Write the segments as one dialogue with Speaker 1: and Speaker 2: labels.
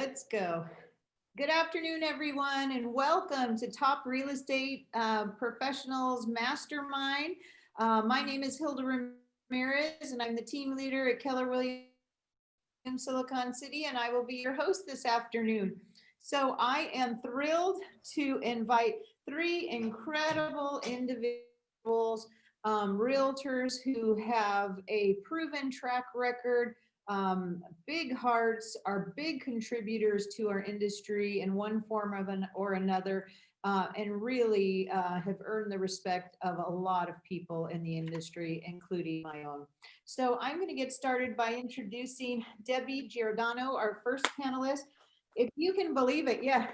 Speaker 1: Let's go. Good afternoon, everyone, and welcome to Top Real Estate Professionals Mastermind. My name is Hilda Ramirez, and I'm the team leader at Keller Williams Silicon City, and I will be your host this afternoon. So I am thrilled to invite three incredible individuals, realtors who have a proven track record, big hearts, are big contributors to our industry in one form of or another, and really have earned the respect of a lot of people in the industry, including my own. So I'm going to get started by introducing Debbie Giordano, our first panelist. If you can believe it, yeah,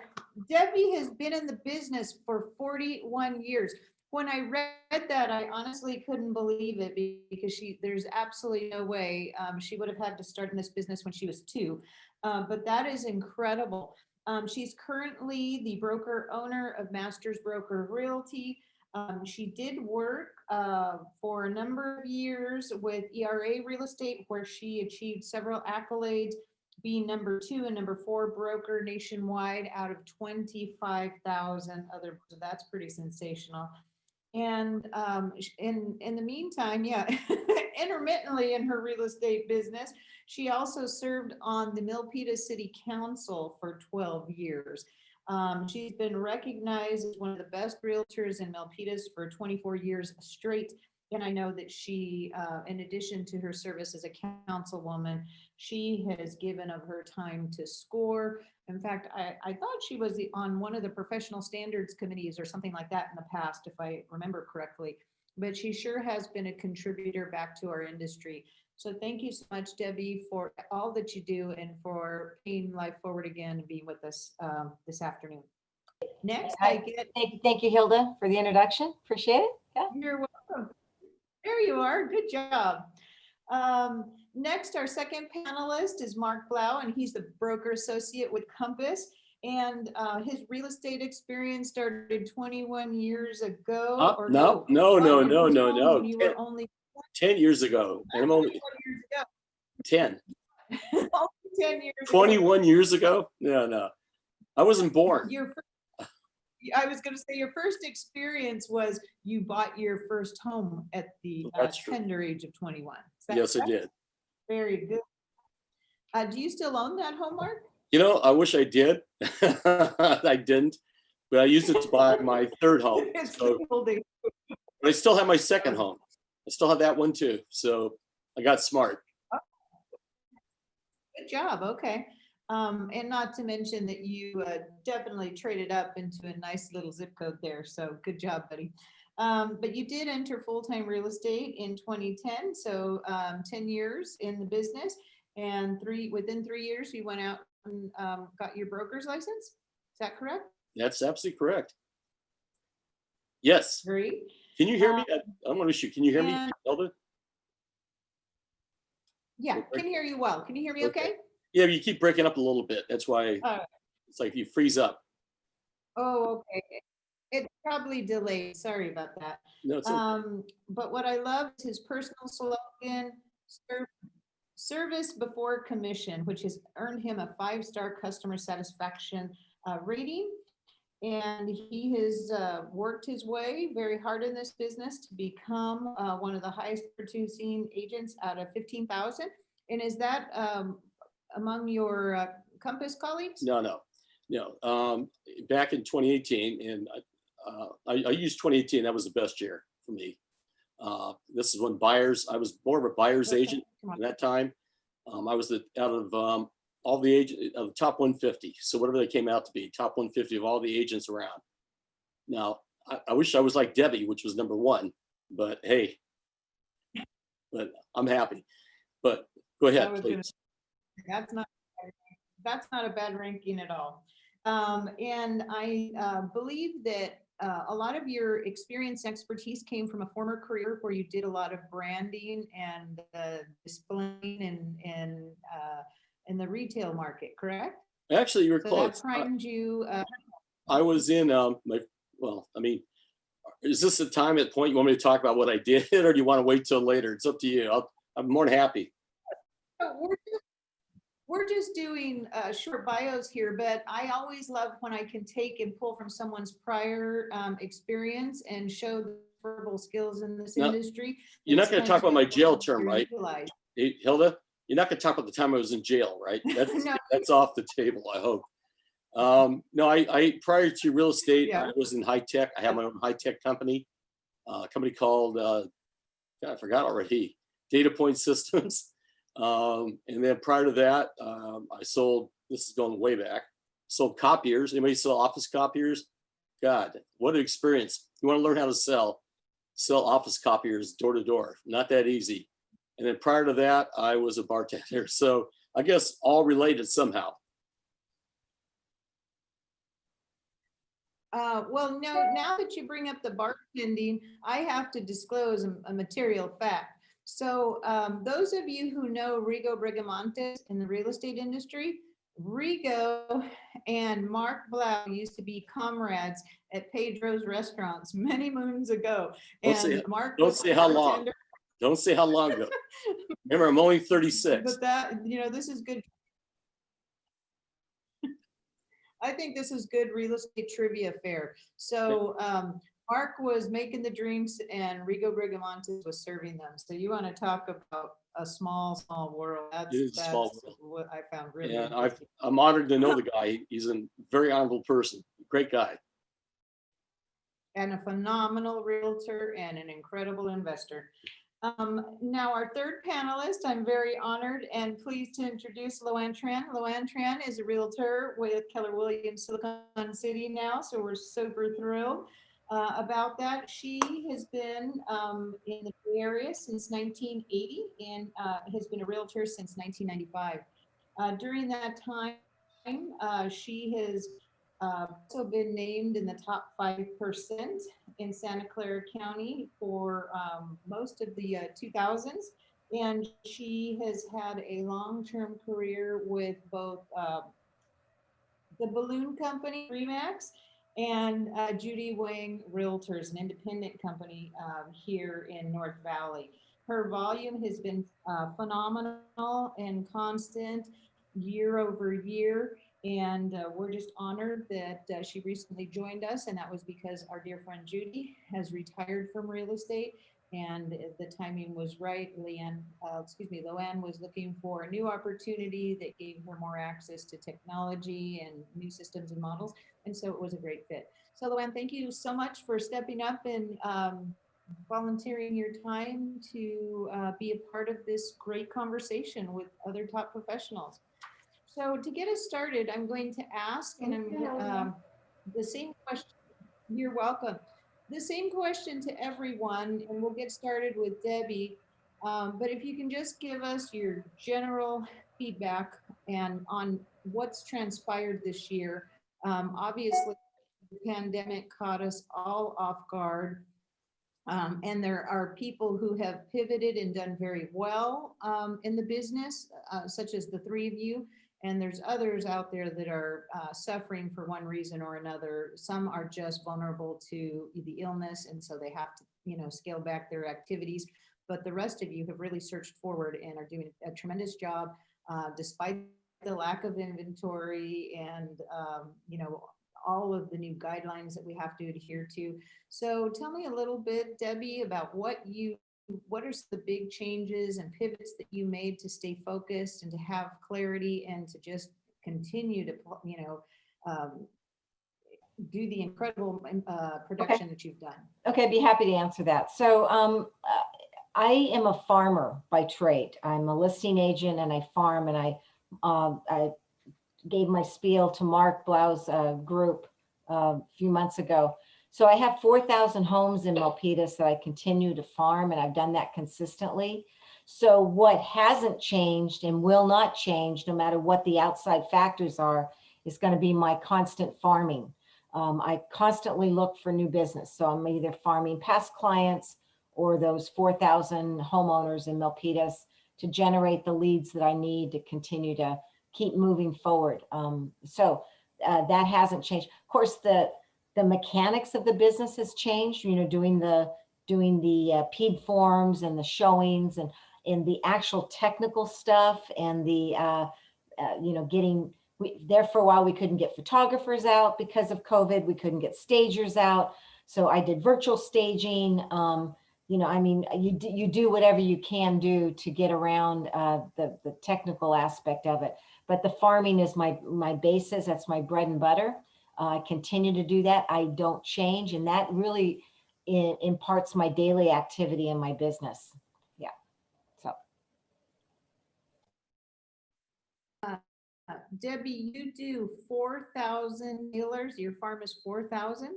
Speaker 1: Debbie has been in the business for 41 years. When I read that, I honestly couldn't believe it because there's absolutely no way she would have had to start in this business when she was 2. But that is incredible. She's currently the broker owner of Masters Broker Realty. She did work for a number of years with ERA Real Estate, where she achieved several accolades, being number 2 and number 4 broker nationwide out of 25,000 other. So that's pretty sensational. And in the meantime, yeah, intermittently in her real estate business, she also served on the Milpitas City Council for 12 years. She's been recognized as one of the best realtors in Milpitas for 24 years straight. And I know that she, in addition to her service as a councilwoman, she has given of her time to SCORE. In fact, I thought she was on one of the professional standards committees or something like that in the past, if I remember correctly. But she sure has been a contributor back to our industry. So thank you so much, Debbie, for all that you do and for paying life forward again and being with us this afternoon. Next,
Speaker 2: Thank you, Hilda, for the introduction. Appreciate it.
Speaker 1: Yeah. You're welcome. There you are. Good job. Next, our second panelist is Mark Blau, and he's the broker associate with Compass. And his real estate experience started 21 years ago.
Speaker 3: No.
Speaker 1: You were only
Speaker 3: 10 years ago. And I'm only 10.
Speaker 1: 10 years
Speaker 3: 21 years ago? No. I wasn't born.
Speaker 1: I was going to say your first experience was you bought your first home at the tender age of 21.
Speaker 3: Yes, correct? I did.
Speaker 1: Very good. Do you still own that home, Mark?
Speaker 3: You know, I wish I did. I didn't, but I used it to buy my third home. So, but I still have my second home. I still have that one too. So I got smart.
Speaker 1: Good job. Okay. And not to mention that you definitely traded up into a nice little zip code there. So good job, buddy. But you did enter full-time real estate in 2010. So 10 years in the business, and within 3 years, you went out and got your broker's license. Is that correct?
Speaker 3: That's absolutely correct. Yes.
Speaker 1: Great.
Speaker 3: Can you hear me? I'm going to shoot. Can you hear me, Elda?
Speaker 1: Yeah, can hear you well. Can you hear me okay?
Speaker 3: Yeah, you keep breaking up a little bit. That's why it's like you freeze up.
Speaker 1: Oh, okay. It's probably delayed. Sorry about that.
Speaker 3: No, it's okay.
Speaker 1: But what I love is his personal slogan, service before commission, which has earned him a 5-star customer satisfaction rating. And he has worked his way very hard in this business to become one of the highest producing agents out of 15,000. And is that among your Compass colleagues?
Speaker 3: No. Back in 2018, and I used 2018. That was the best year for me. This is when I was more of a buyer's agent at that time. I was out of all the agents of the top 150. So whatever they came out to be, top 150 of all the agents around. Now, I wish I was like Debbie, which was number 1, but hey, but I'm happy. But go ahead, please.
Speaker 1: That's not a bad ranking at all. And I believe that a lot of your experience and expertise came from a former career where you did a lot of branding and displaying in the retail market, correct?
Speaker 3: Actually, you were
Speaker 1: so
Speaker 3: close.
Speaker 1: That primed you.
Speaker 3: I was in is this the time at the point you want me to talk about what I did, or do you want to wait till later? It's up to you. I'm more than happy.
Speaker 1: we're just doing short bios here, but I always love when I can take and pull from someone's prior experience and show the verbal skills in this
Speaker 3: No,
Speaker 1: industry.
Speaker 3: You're not
Speaker 1: It's
Speaker 3: going to
Speaker 1: kind
Speaker 3: talk
Speaker 1: of
Speaker 3: about my jail term,
Speaker 1: very
Speaker 3: right?
Speaker 1: utilized.
Speaker 3: Hey, Hilda, you're not going to talk about the time I was in jail, right? That's
Speaker 1: No.
Speaker 3: that's off the table, I hope. No, I prior to real estate,
Speaker 1: Yeah.
Speaker 3: I was in high tech. I had my own high tech company, a company called, God, I forgot already, Data Point Systems. And then prior to that, I sold, this is going way back, sold copiers. Anybody sell office copiers? God, what an experience. You want to learn how to sell office copiers door to door. Not that easy. And then prior to that, I was a bartender. So I guess all related somehow.
Speaker 1: Well, no, now that you bring up the bartending, I have to disclose a material fact. So those of you who know Rigo Brigamontes in the real estate industry, Rigo and Mark Blau used to be comrades at Pedro's restaurants many moons ago.
Speaker 3: Don't say-
Speaker 1: And Mark
Speaker 3: don't
Speaker 1: was
Speaker 3: say
Speaker 1: a
Speaker 3: how long.
Speaker 1: bartender.
Speaker 3: Don't say how long ago. Remember, I'm only 36.
Speaker 1: But that, this is good. I think this is good real estate trivia fare. So Mark was making the drinks and Rigo Brigamontes was serving them. So you want to talk about a small world.
Speaker 3: It is a small
Speaker 1: That's
Speaker 3: world.
Speaker 1: what I found really
Speaker 3: And
Speaker 1: interesting.
Speaker 3: I'm honored to know the guy. He's a very honorable person. Great guy.
Speaker 1: And a phenomenal realtor and an incredible investor. Now our third panelist, I'm very honored and pleased to introduce Loanne Tran. Loanne Tran is a realtor with Keller Williams Silicon City now, so we're super thrilled about that. She has been in the Bay Area since 1980 and has been a realtor since 1995. During that time, she has also been named in the top 5% in Santa Clara County for most of the 2000s. And she has had a long-term career with both the balloon company, Remax, and Judy Wang Realtors, an independent company here in North Valley. Her volume has been phenomenal and constant year over year. And we're just honored that she recently joined us, and that was because our dear friend Judy has retired from real estate, and the timing was right. Loanne was looking for a new opportunity that gave her more access to technology and new systems and models, and so it was a great fit. So Loanne, thank you so much for stepping up and volunteering your time to be a part of this great conversation with other top professionals. So to get us started, I'm going to ask, and the same question. You're welcome. The same question to everyone, and we'll get started with Debbie. But if you can just give us your general feedback and on what's transpired this year. Obviously, the pandemic caught us all off guard. And there are people who have pivoted and done very well in the business, such as the three of you. And there's others out there that are suffering for one reason or another. Some are just vulnerable to the illness, and so they have to, scale back their activities. But the rest of you have really surged forward and are doing a tremendous job, despite the lack of inventory and, all of the new guidelines that we have to adhere to. So tell me a little bit, Debbie, about what are the big changes and pivots that you made to stay focused and to have clarity and to just continue to, do the incredible production that you've done?
Speaker 2: Okay, I'd be happy to answer that. So I am a farmer by trade. I'm a listing agent and I farm, and I gave my spiel to Mark Blau's group a few months ago. So I have 4,000 homes in Milpitas that I continue to farm, and I've done that consistently. So what hasn't changed and will not change, no matter what the outside factors are, is going to be my constant farming. I constantly look for new business. So I'm either farming past clients or those 4,000 homeowners in Milpitas to generate the leads that I need to continue to keep moving forward. So that hasn't changed. Of course, the mechanics of the business has changed, doing the PED forms and the showings and the actual technical stuff and the there for a while, we couldn't get photographers out because of COVID. We couldn't get stagers out. So I did virtual staging. You do whatever you can do to get around the technical aspect of it. But the farming is my basis. That's my bread and butter. I continue to do that. I don't change. And that really imparts my daily activity in my business. Yeah. So.
Speaker 1: Debbie, you do 4,000 mailers. Your farm is 4,000.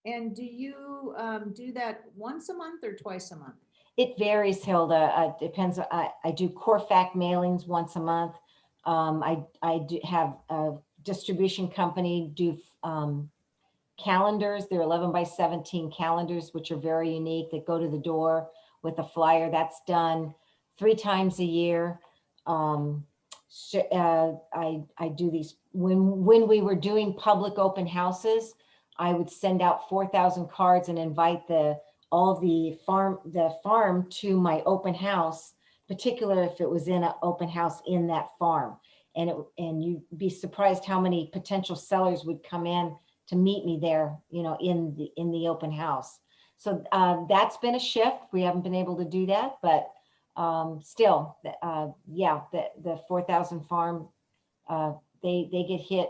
Speaker 1: And do you do that once a month or twice a month?
Speaker 2: It varies, Hilda. Depends. I do Corfac mailings once a month. I do have a distribution company do calendars. They're 11x17 calendars, which are very unique, that go to the door with a flyer. That's done 3 times a year. I do these when we were doing public open houses. I would send out 4,000 cards and invite all the farm to my open house, particularly if it was in an open house in that farm. And you'd be surprised how many potential sellers would come in to meet me there, in the open house. So that's been a shift. We haven't been able to do that, but still, the 4,000 farm, they get hit.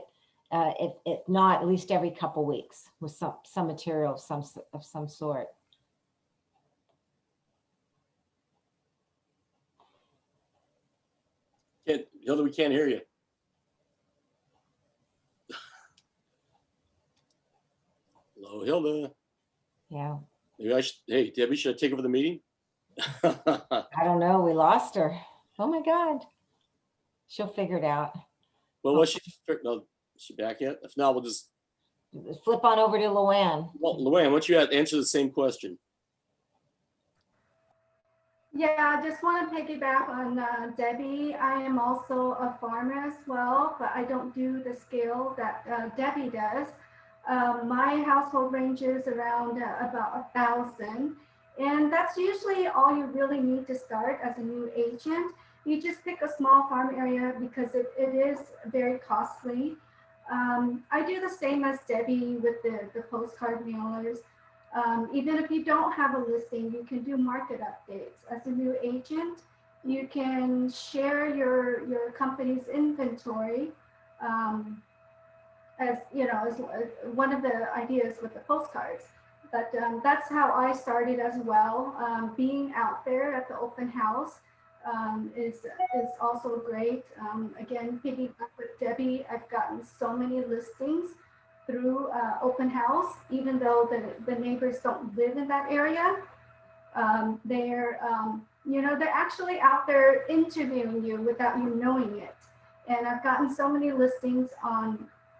Speaker 2: If not, at least every couple weeks with some material of some sort.
Speaker 3: Hilda, we can't hear you. Hello, Hilda.
Speaker 2: Yeah.
Speaker 3: Maybe hey, Debbie, should I take over the meeting?
Speaker 2: I don't know. We lost her. Oh my God. She'll figure it out.
Speaker 3: Well, was she? No, is she back yet? If not, we'll just
Speaker 2: flip on over to Luann.
Speaker 3: Well, Luann, why don't you answer the same question?
Speaker 4: Yeah, I just want to piggyback on Debbie. I am also a farmer as well, but I don't do the scale that Debbie does. My household ranges around about 1,000. And that's usually all you really need to start as a new agent. You just pick a small farm area because it is very costly. I do the same as Debbie with the postcard mailers. Even if you don't have a listing, you can do market updates. As a new agent, you can share your company's inventory. As one of the ideas with the postcards. But that's how I started as well. Being out there at the open house is also great. Again, piggyback with Debbie, I've gotten so many listings through open house, even though the neighbors don't live in that area. They're actually out there interviewing you without you knowing it. And I've gotten so many listings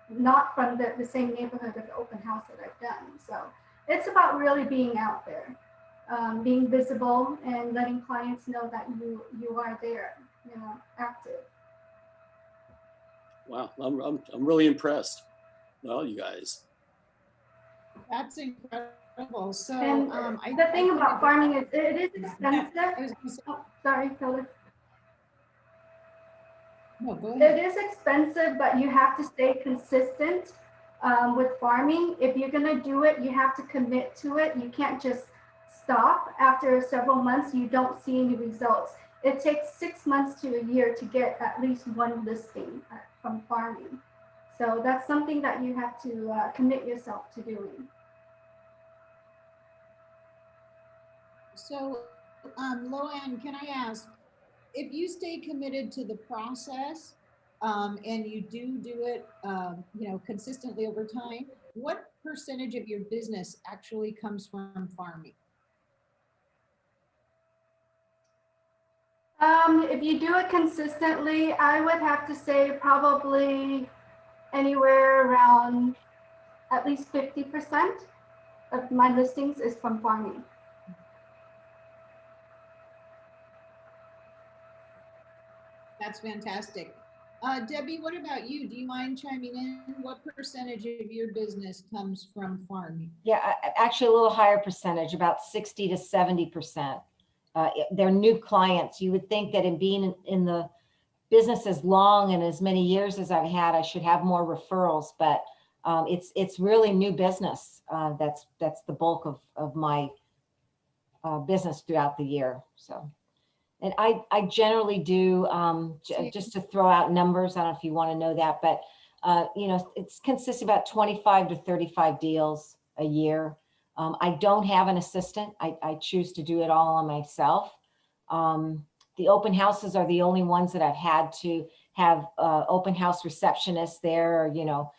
Speaker 4: not from the same neighborhood of the open house that I've done. So it's about really being out there, being visible and letting clients know that you are there, active.
Speaker 3: Wow, I'm really impressed. Well, you guys.
Speaker 1: That's incredible. So
Speaker 4: the thing about farming is it is expensive. Sorry, Phyllis.
Speaker 1: No, go ahead.
Speaker 4: It is expensive, but you have to stay consistent with farming. If you're going to do it, you have to commit to it. You can't just stop after several months. You don't see any results. It takes 6 months to a year to get at least one listing from farming. So that's something that you have to commit yourself to doing.
Speaker 1: So, Loanne, can I ask, if you stay committed to the process and you do it, consistently over time, what percentage of your business actually comes from farming?
Speaker 4: If you do it consistently, I would have to say probably anywhere around at least 50% of my listings is from farming.
Speaker 1: That's fantastic. Debbie, what about you? Do you mind chiming in? What percentage of your business comes from farming?
Speaker 2: Yeah, actually a little higher percentage, about 60 to 70%. they're new clients. You would think that in being in the business as long and as many years as I've had, I should have more referrals, but it's really new business. That's the bulk of my business throughout the year. So, and I generally do, just to throw out numbers, I don't know if you want to know that, but you know, it consists of about 25 to 35 deals a year. I don't have an assistant. I choose to do it all on myself. The open houses are the only ones that I've had to have open house receptionists there, or, you know,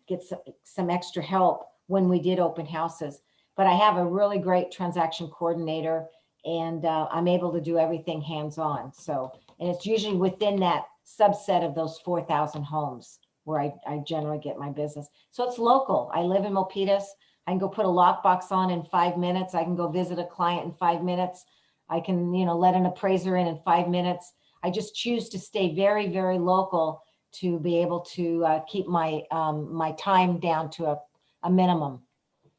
Speaker 2: get some extra help when we did open houses. But I have a really great transaction coordinator, and I'm able to do everything hands-on. So, and it's usually within that subset of those 4,000 homes where I generally get my business. So it's local. I live in Milpitas. I can go put a lockbox on in 5 minutes. I can go visit a client in 5 minutes. I can, you know, let an appraiser in 5 minutes. I just choose to stay very, very local to be able to keep my my time down to a minimum.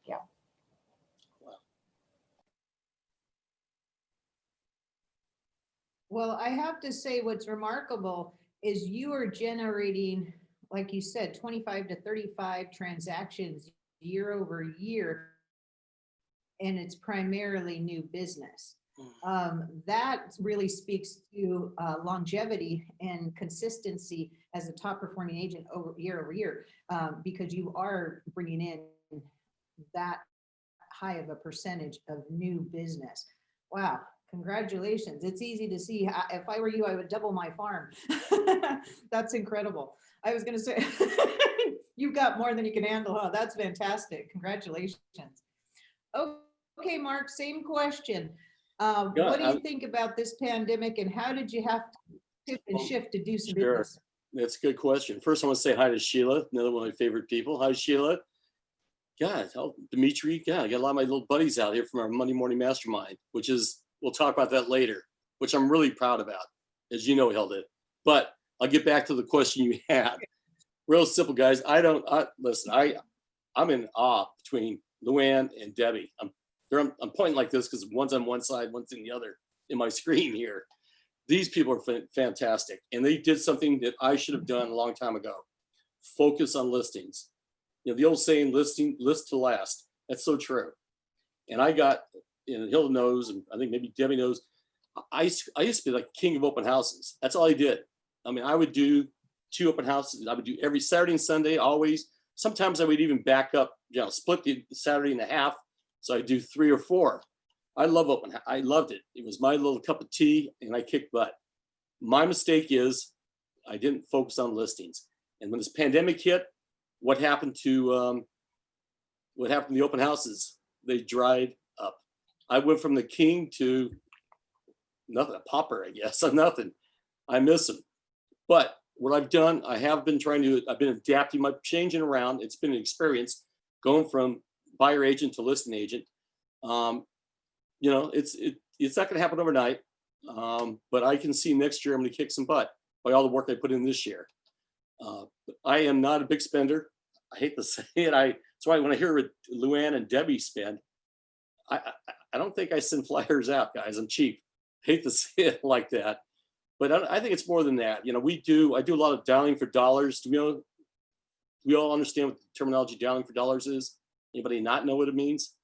Speaker 2: Yeah.
Speaker 1: Well, I have to say what's remarkable is you are generating, like you said, 25 to 35 transactions year over year, and it's primarily new business. That really speaks to longevity and consistency as a top performing agent over year, because you are bringing in that high of a percentage of new business. Wow. Congratulations. It's easy to see. If I were you, I would double my farm. That's incredible. I was going to say, you've got more than you can handle, huh? That's fantastic. Congratulations. Okay, Mark, same question. What do you think about this pandemic, and how did you have to shift to do some business?
Speaker 3: That's a good question. First, I want to say hi to Sheila, another one of my favorite people. Hi, Sheila. God, Dimitri. God, I got a lot of my little buddies out here from our Monday morning mastermind, which is, we'll talk about that later, which I'm really proud about, as you know, Hilda. But I'll get back to the question you had. Real simple, guys. Listen, I'm in awe between Luann and Debbie. I'm pointing like this because one's on one side, one's in the other in my screen here. These people are fantastic. And they did something that I should have done a long time ago. Focus on listings. You know, the old saying, list to last. That's so true. And I got, and Hilda knows, and I think maybe Debbie knows, I used to be like king of open houses. That's all I did. I mean, I would do 2 open houses. I would do every Saturday and Sunday, always. Sometimes I would even back up, you know, split the Saturday in half. So I do 3 or 4. I love open. I loved it. It was my little cup of tea, and I kicked butt. My mistake is I didn't focus on listings. And when this pandemic hit, what happened to the open houses? They dried up. I went from the king to nothing, a pauper, I guess. I'm nothing. I miss them. But what I've done, I've been adapting, changing around. It's been an experience going from buyer agent to listing agent. You know, it's not going to happen overnight, but I can see next year I'm going to kick some butt by all the work I put in this year. I am not a big spender. I hate to say it. That's why when I hear what Luann and Debbie spend, I don't think I send flyers out, guys. I'm cheap. Hate to say it like that, but I think it's more than that. You know, I do a lot of dialing for dollars. Do we all understand what the terminology dialing for dollars is? Anybody not know what it means?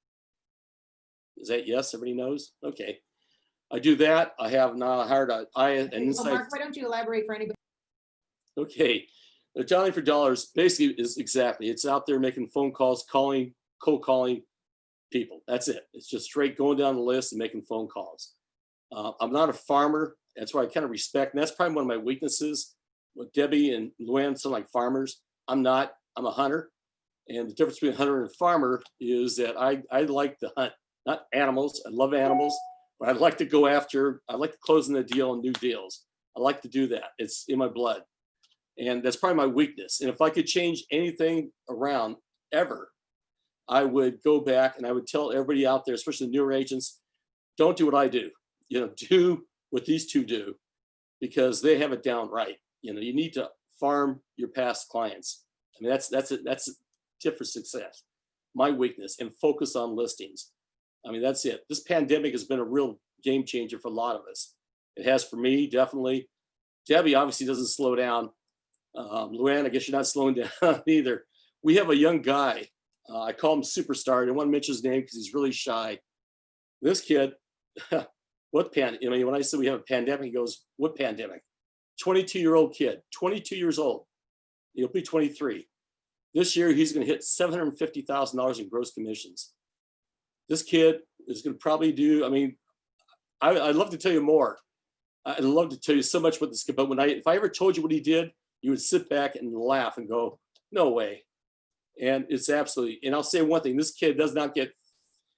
Speaker 3: Is that yes? Everybody knows? Okay. I do that. I have now hired an inside.
Speaker 1: Mark, why don't you elaborate for anybody?
Speaker 3: Okay. The dialing for dollars basically is it's out there making phone calls, cold calling people. That's it. It's just straight going down the list and making phone calls. I'm not a farmer. That's why I kind of respect, and that's probably one of my weaknesses. With Debbie and Luann sound like farmers. I'm not. I'm a hunter. And the difference between a hunter and a farmer is that I like to hunt, not animals. I love animals, but I'd like to go after, I like to close in the deal and new deals. I like to do that. It's in my blood. And that's probably my weakness. And if I could change anything around ever, I would go back and I would tell everybody out there, especially the newer agents, don't do what I do. You know, do what these two do, because they have it down right. You know, you need to farm your past clients. I mean, that's a tip for success. My weakness, and focus on listings. I mean, that's it. This pandemic has been a real game changer for a lot of us. It has for me, definitely. Debbie obviously doesn't slow down. Luann, I guess you're not slowing down either. We have a young guy. I call him Superstar. I don't want to mention his name because he's really shy. This kid, what when I said we have a pandemic, he goes, what pandemic? 22-year-old kid, 22 years old. He'll be 23. This year, he's going to hit $750,000 in gross commissions. This kid is going to probably do, I'd love to tell you more. I'd love to tell you so much about this kid, but if I ever told you what he did, you would sit back and laugh and go, no way. And it's absolutely, and I'll say one thing, this kid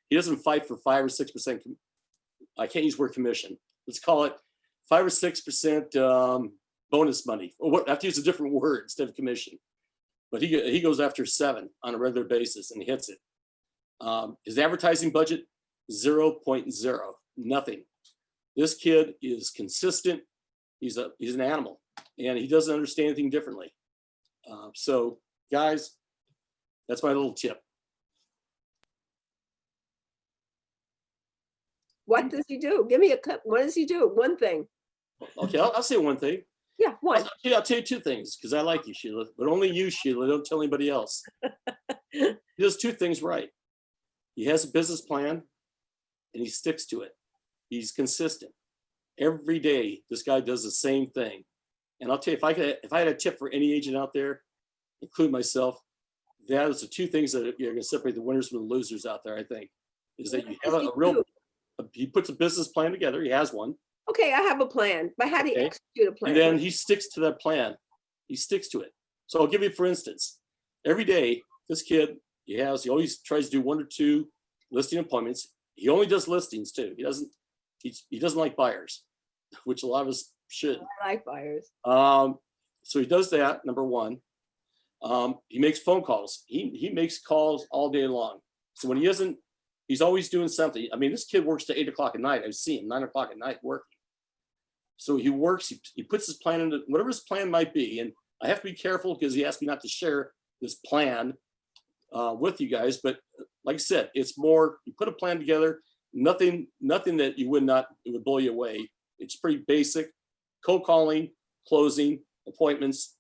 Speaker 3: he doesn't fight for 5 or 6%. I can't use the word commission. Let's call it 5 or 6% bonus money. Or I have to use a different word instead of commission. But he goes after 7 on a regular basis and he hits it. His advertising budget, 0.0, nothing. This kid is consistent. He's an animal and he doesn't understand anything differently. So guys, that's my little tip.
Speaker 5: What does he do? Give me a clip. What does he do? One thing.
Speaker 3: Okay, I'll say one thing.
Speaker 5: Yeah, one.
Speaker 3: I'll tell you 2 things because I like you, Sheila, but only you, Sheila. Don't tell anybody else. He does 2 things right. He has a business plan and he sticks to it. He's consistent. Every day, this guy does the same thing. And I'll tell you, if I had a tip for any agent out there, include myself, that is the 2 things that are going to separate the winners from the losers out there, I think, is that you have he puts a business plan together. He has one.
Speaker 5: Okay, I have a plan, but how do you execute a plan?
Speaker 3: And then he sticks to that plan. He sticks to it. So I'll give you, for instance, every day, this kid, he always tries to do 1 or 2 listing appointments. He only does listings too. He doesn't like buyers, which a lot of us should.
Speaker 5: I like buyers.
Speaker 3: So he does that, number 1. He makes phone calls. He makes calls all day long. So when he's always doing something. This kid works to 8 o'clock at night. I see him 9 o'clock at night working. So he works, he puts his plan into whatever his plan might be. And I have to be careful because he asked me not to share this plan with you guys. But like I said, it's more, you put a plan together, nothing that it would blow you away. It's pretty basic, cold calling, closing, appointments,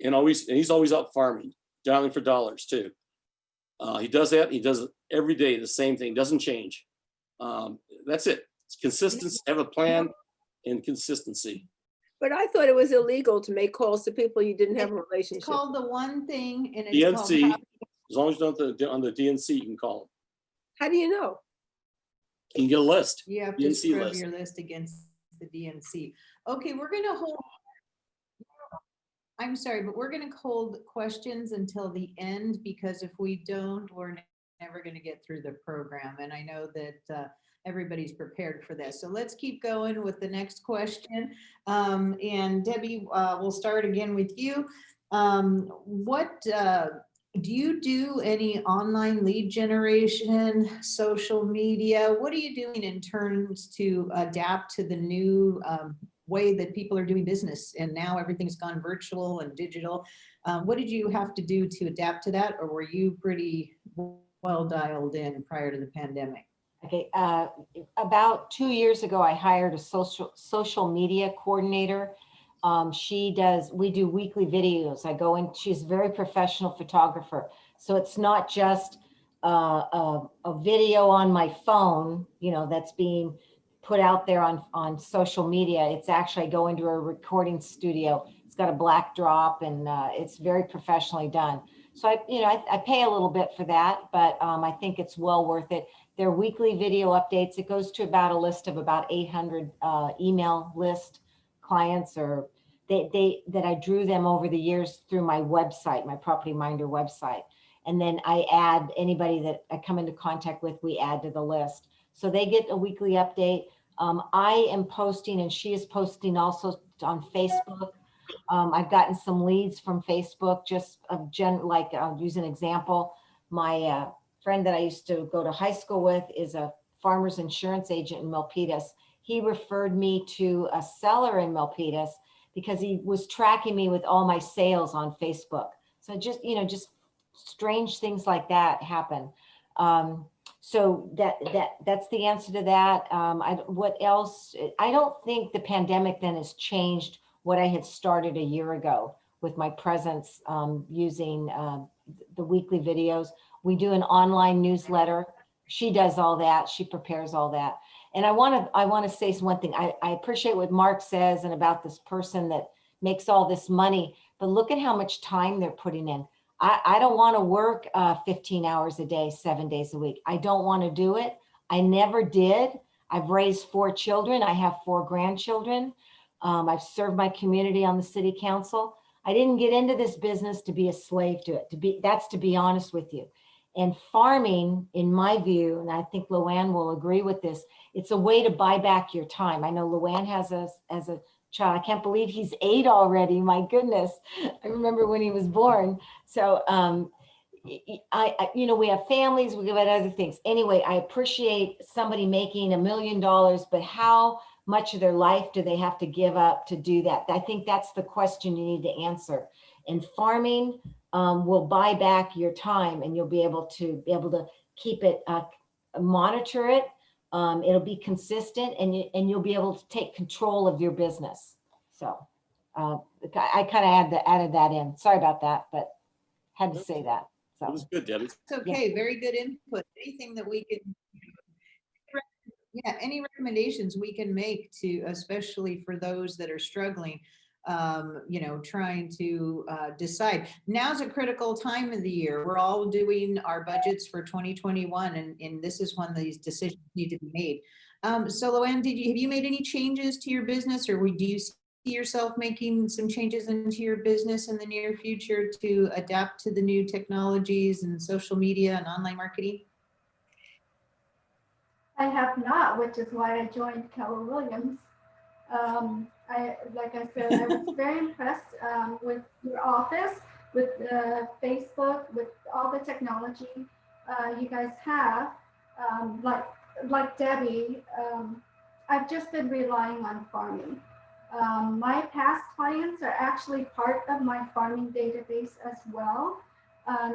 Speaker 3: and he's always out farming, dialing for dollars too. He does that. He does it every day, the same thing, doesn't change. That's it. It's consistency, have a plan and consistency.
Speaker 5: But I thought it was illegal to make calls to people you didn't have a
Speaker 1: It's
Speaker 5: relationship.
Speaker 1: called the one thing and it's
Speaker 3: DNC,
Speaker 1: called
Speaker 3: as long as you're not on the DNC, you can call them.
Speaker 5: How do you know?
Speaker 3: You can get a list.
Speaker 1: you have to
Speaker 3: DNC
Speaker 1: scrub
Speaker 3: list.
Speaker 1: your list against the DNC. Okay, we're gonna hold. I'm sorry, but we're gonna hold questions until the end because if we don't, we're never gonna get through the program. And I know that everybody's prepared for this. So let's keep going with the next question. And Debbie, we'll start again with you. What do you do any online lead generation, social media? What are you doing in terms to adapt to the new way that people are doing business? And now everything's gone virtual and digital. What did you have to do to adapt to that? Or were you pretty well dialed in prior to the pandemic?
Speaker 2: Okay, about 2 years ago, I hired a social media coordinator. We do weekly videos. I go in, she's a very professional photographer. So it's not just a video on my phone, that's being put out there on social media. It's actually, I go into a recording studio. It's got a black drop and it's very professionally done. So I pay a little bit for that, but I think it's well worth it. They're weekly video updates. It goes to about a list of about 800 email list clients that I drew them over the years through my website, my Property Minder website. And then I add anybody that I come into contact with, we add to the list. So they get a weekly update. I am posting and she is posting also on Facebook. I've gotten some leads from Facebook, just I'll use an example. My friend that I used to go to high school with is a farmer's insurance agent in Milpitas. He referred me to a seller in Milpitas because he was tracking me with all my sales on Facebook. So just strange things like that happen. So that's the answer to that. What else? I don't think the pandemic then has changed what I had started a year ago with my presence, using the weekly videos. We do an online newsletter. She does all that. She prepares all that. And I want to say one thing. I appreciate what Mark says and about this person that makes all this money, but look at how much time they're putting in. I don't want to work 15 hours a day, 7 days a week. I don't want to do it. I never did. I've raised 4 children. I have 4 grandchildren. I've served my community on the city council. I didn't get into this business to be a slave to it. That's to be honest with you. And farming, in my view, and I think Luann will agree with this, it's a way to buy back your time. I know Luann has a child. I can't believe he's 8 already. My goodness. I remember when he was born. So, we have families, we have other things. Anyway, I appreciate somebody making $1 million, but how much of their life do they have to give up to do that? I think that's the question you need to answer. And farming will buy back your time, and you'll be able to keep it, monitor it. It'll be consistent, and you'll be able to take control of your business. So I kind of added that in. Sorry about that, but had to say that. So
Speaker 3: It was good, Debbie.
Speaker 1: It's okay, very good input. Anything that we can, any recommendations we can make to, especially for those that are struggling, trying to decide. Now's a critical time of the year. We're all doing our budgets for 2021, and this is when these decisions need to be made. So Luann, have you made any changes to your business, or do you see yourself making some changes into your business in the near future to adapt to the new technologies and social media and online marketing?
Speaker 4: I have not, which is why I joined Keller Williams. Like I said, I was very impressed with your office, with Facebook, with all the technology you guys have. Like Debbie, I've just been relying on farming. My past clients are actually part of my farming database as well.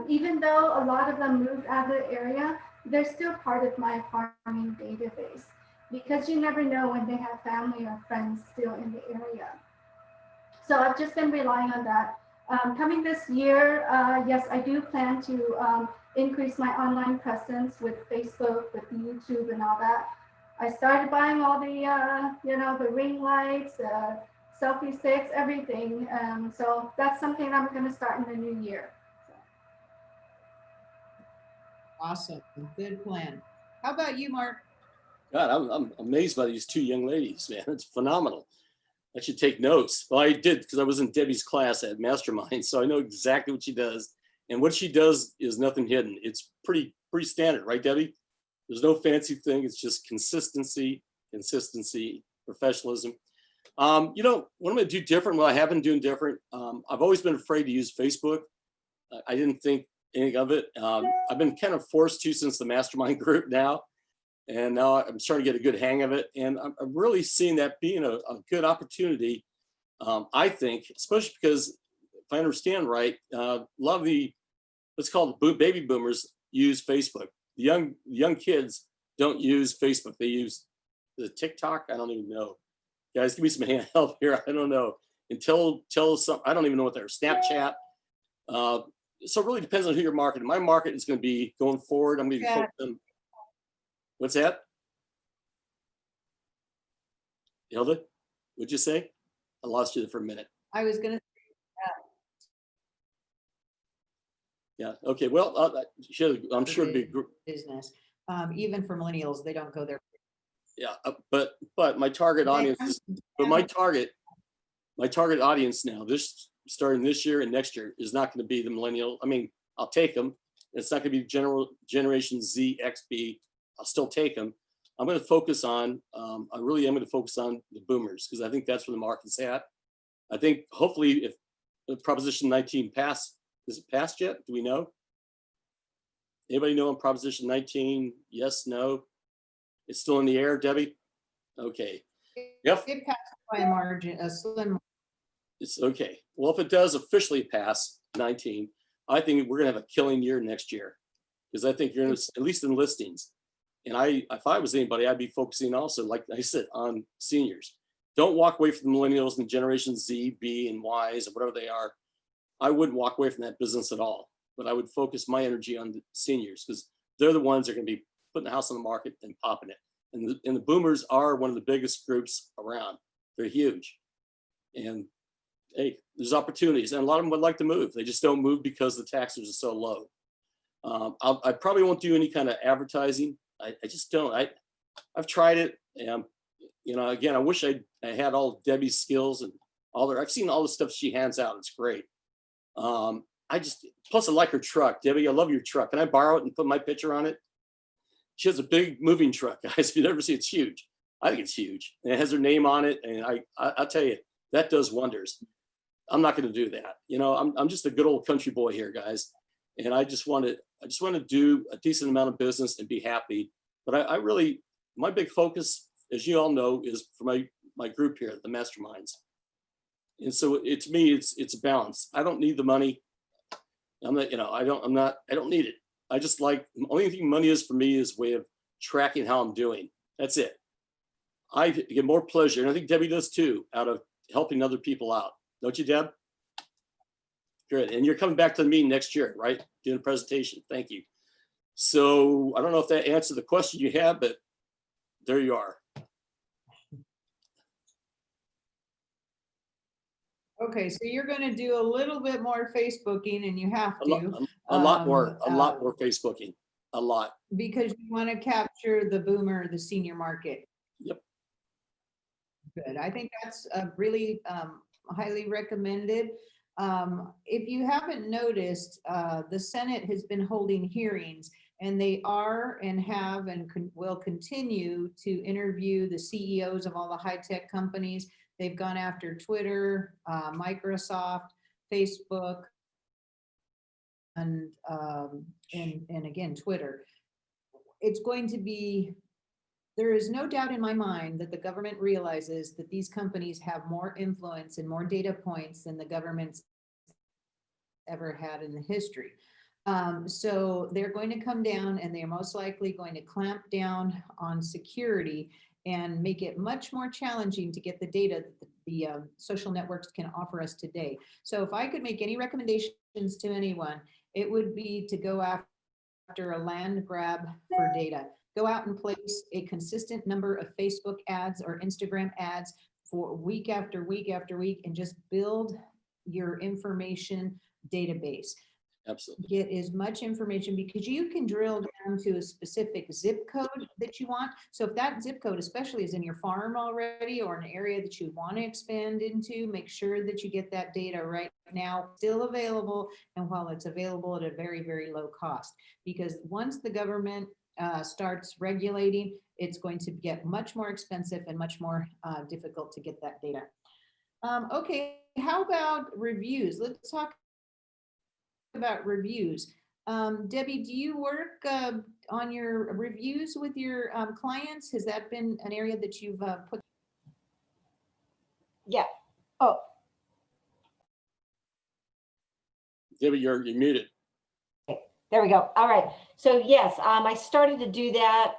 Speaker 4: Even though a lot of them moved out of the area, they're still part of my farming database, because you never know when they have family or friends still in the area. So I've just been relying on that. Coming this year, yes, I do plan to increase my online presence with Facebook, with YouTube and all that. I started buying all the, the ring lights, selfie sticks, everything. So that's something I'm going to start in the new year.
Speaker 1: Awesome, good plan. How about you, Mark?
Speaker 3: God, I'm amazed by these 2 young ladies, man. It's phenomenal. I should take notes. Well, I did, because I was in Debbie's class at Mastermind, so I know exactly what she does. And what she does is nothing hidden. It's pretty standard, right, Debbie? There's no fancy thing. It's just consistency, professionalism. What I'm going to do different, what I have been doing different, I've always been afraid to use Facebook. I didn't think anything of it. I've been kind of forced to since the Mastermind group now. And now I'm starting to get a good hang of it. And I'm really seeing that being a good opportunity, I think, especially because if I understand right, a lot of the, let's call it baby boomers, use Facebook. The young kids don't use Facebook. They use the TikTok. I don't even know. Guys, give me some help here. I don't know. Tell some, I don't even know what they're, Snapchat. So it really depends on who you're marketing. My market is going to be going forward. I'm going to be focused on, what's that? Hilda, what'd you say? I lost you there for a minute.
Speaker 1: I was going to.
Speaker 3: Yeah. Okay. Well, I'm sure it'd be
Speaker 1: business. Even for millennials, they don't go there.
Speaker 3: Yeah, but my target audience is, but my target audience now, starting this year and next year, is not going to be the millennial. I mean, I'll take them. It's not going to be Generation Z, XB. I'll still take them. I'm going to focus on, I really am going to focus on the boomers, because I think that's where the market's at. I think hopefully if Proposition 19 passed, is it passed yet? Do we know? Anybody know on Proposition 19? Yes, no? It's still in the air, Debbie? Okay. Yep.
Speaker 1: It passed by a margin, a slim.
Speaker 3: It's okay. Well, if it does officially pass 19, I think we're going to have a killing year next year, because I think you're going to, at least in listings, And if I was anybody, I'd be focusing also, like I said, on seniors. Don't walk away from the millennials and Generation Z, B, and Ys, or whatever they are. I wouldn't walk away from that business at all, but I would focus my energy on the seniors because they're the ones that are going to be putting the house on the market and popping it. And the boomers are one of the biggest groups around. They're huge. And hey, there's opportunities. And a lot of them would like to move. They just don't move because the taxes are so low. I probably won't do any kind of advertising. I just don't. I've tried it. And, you know, again, I wish I had all Debbie's skills and I've seen all the stuff she hands out. It's great. Plus I like her truck. Debbie, I love your truck. Can I borrow it and put my picture on it? She has a big moving truck, guys. If you never see it, it's huge. I think it's huge. And it has her name on it. And I'll tell you, that does wonders. I'm not going to do that. You know, I'm just a good old country boy here, guys. And I just want to do a decent amount of business and be happy. But I really, my big focus, as you all know, is for my group here, the Masterminds. And so to me, it's a balance. I don't need the money. I'm not, you know, I don't need it. I just like, the only thing money is for me is a way of tracking how I'm doing. That's it. I get more pleasure, and I think Debbie does too, out of helping other people out. Don't you, Deb? Good. And you're coming back to the meeting next year, right? Doing a presentation. Thank you. So I don't know if that answered the question you had, but there you are.
Speaker 1: Okay, so you're going to do a little bit more Facebooking, and you have to.
Speaker 3: A lot more Facebooking, a lot.
Speaker 1: Because you want to capture the boomer, the senior market.
Speaker 3: Yep.
Speaker 1: Good. I think that's really highly recommended. If you haven't noticed, the Senate has been holding hearings, and they are and have and will continue to interview the CEOs of all the high-tech companies. They've gone after Twitter, Microsoft, Facebook, and again, Twitter. It's going to be, there is no doubt in my mind that the government realizes that these companies have more influence and more data points than the government's ever had in the history. So they're going to come down, and they're most likely going to clamp down on security and make it much more challenging to get the data that the social networks can offer us today. So if I could make any recommendations to anyone, it would be to go after a land grab for data. Go out and place a consistent number of Facebook ads or Instagram ads for week after week after week, and just build your information database.
Speaker 3: Absolutely.
Speaker 1: Get as much information, because you can drill down to a specific zip code that you want. So if that zip code especially is in your farm already, or an area that you want to expand into, make sure that you get that data right now still available, and while it's available at a very, very low cost. Because once the government starts regulating, it's going to get much more expensive and much more difficult to get that data. Okay, how about reviews? Let's talk about reviews. Debbie, do you work on your reviews with your clients? Has that been an area that you've put?
Speaker 2: Yeah. Oh,
Speaker 3: Debbie, you're muted.
Speaker 2: there we go. All right. So yes, I started to do that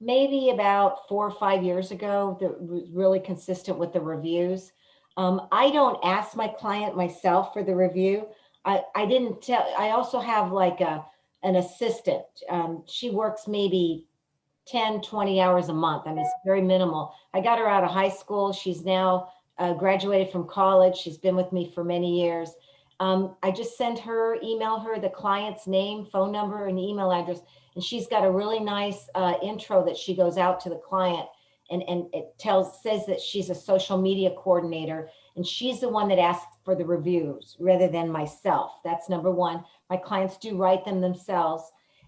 Speaker 2: maybe about 4 or 5 years ago. That was really consistent with the reviews. I don't ask my client myself for the review. I didn't tell, I also have like an assistant. She works maybe 10, 20 hours a month. I mean, it's very minimal. I got her out of high school. She's now graduated from college. She's been with me for many years. I just email her the client's name, phone number, and email address. And she's got a really nice intro that she goes out to the client, and it says that she's a social media coordinator, and she's the one that asks for the reviews rather than myself. That's number one. My clients do write them themselves.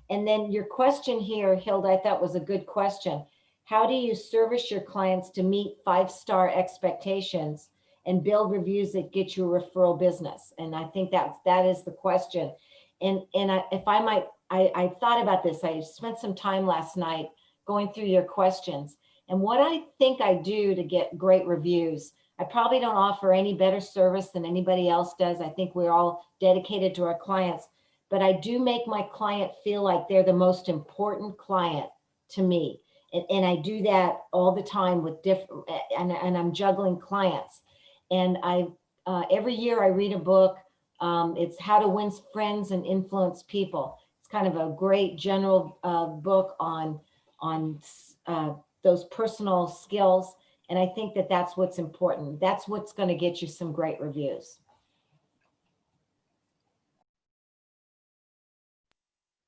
Speaker 2: And then your question here, Hilda, I thought was a good question. How do you service your clients to meet 5-star expectations and build reviews that get you a referral business? And I think that is the question. And if I might, I thought about this. I spent some time last night going through your questions. And what I think I do to get great reviews, I probably don't offer any better service than anybody else does. I think we're all dedicated to our clients, but I do make my client feel like they're the most important client to me. And I do that all the time with different, and I'm juggling clients. And every year I read a book. It's How to Win Friends and Influence People. It's kind of a great general book on those personal skills. And I think that that's what's important. That's what's going to get you some great reviews.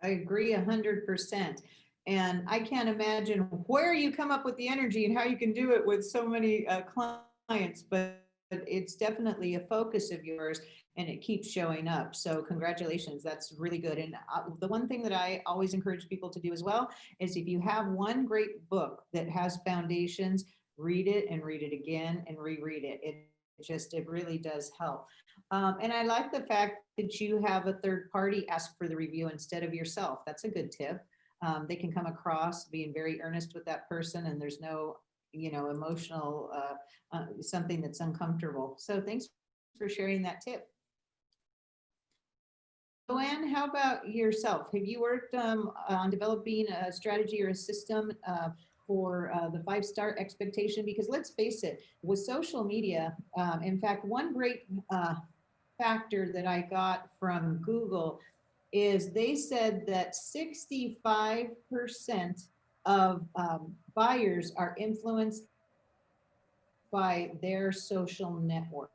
Speaker 1: I agree 100%. And I can't imagine where you come up with the energy and how you can do it with so many clients, but it's definitely a focus of yours and it keeps showing up. So congratulations, that's really good. And the one thing that I always encourage people to do as well is if you have one great book that has foundations, read it and read it again and reread it. It really does help. And I like the fact that you have a third party ask for the review instead of yourself. That's a good tip. They can come across being very earnest with that person and there's no, emotional, something that's uncomfortable. So thanks for sharing that tip. Joanne, how about yourself? Have you worked on developing a strategy or a system for the 5-star expectation? Because let's face it, with social media, in fact, one great factor that I got from Google is they said that 65% of buyers are influenced by their social network.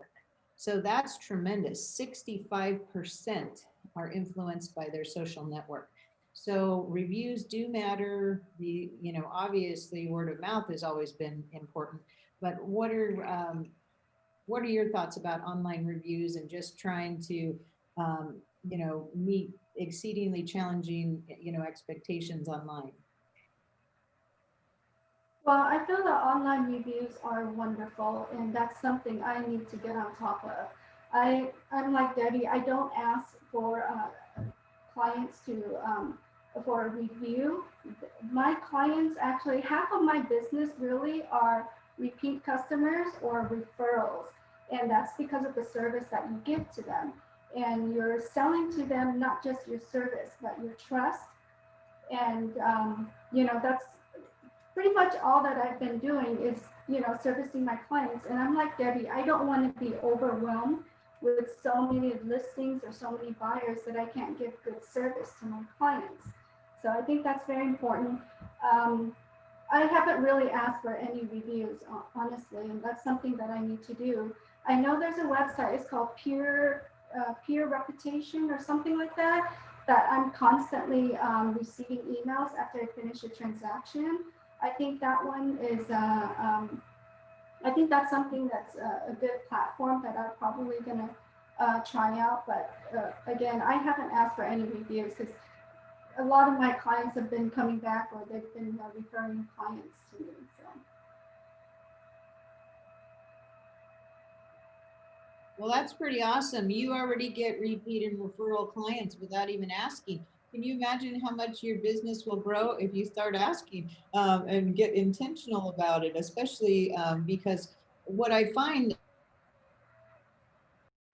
Speaker 1: So that's tremendous. 65% are influenced by their social network. So reviews do matter. Obviously word of mouth has always been important, but what are your thoughts about online reviews and just trying to, meet exceedingly challenging, expectations online?
Speaker 4: Well, I feel that online reviews are wonderful, and that's something I need to get on top of. I'm like Debbie. I don't ask for clients for a review. My clients, actually, half of my business really are repeat customers or referrals, and that's because of the service that you give to them. And you're selling to them not just your service, but your trust. And that's pretty much all that I've been doing is, servicing my clients. And I'm like Debbie, I don't want to be overwhelmed with so many listings or so many buyers that I can't give good service to my clients. So I think that's very important. I haven't really asked for any reviews, honestly, and that's something that I need to do. I know there's a website, it's called Peer Reputation or something like that, that I'm constantly receiving emails after I finish a transaction. I think that one is, I think that's something that's a good platform that I'm probably gonna try out. But again, I haven't asked for any reviews because a lot of my clients have been coming back or they've been referring clients to me. So.
Speaker 1: Well, that's pretty awesome. You already get repeat and referral clients without even asking. Can you imagine how much your business will grow if you start asking and get intentional about it, especially because what I find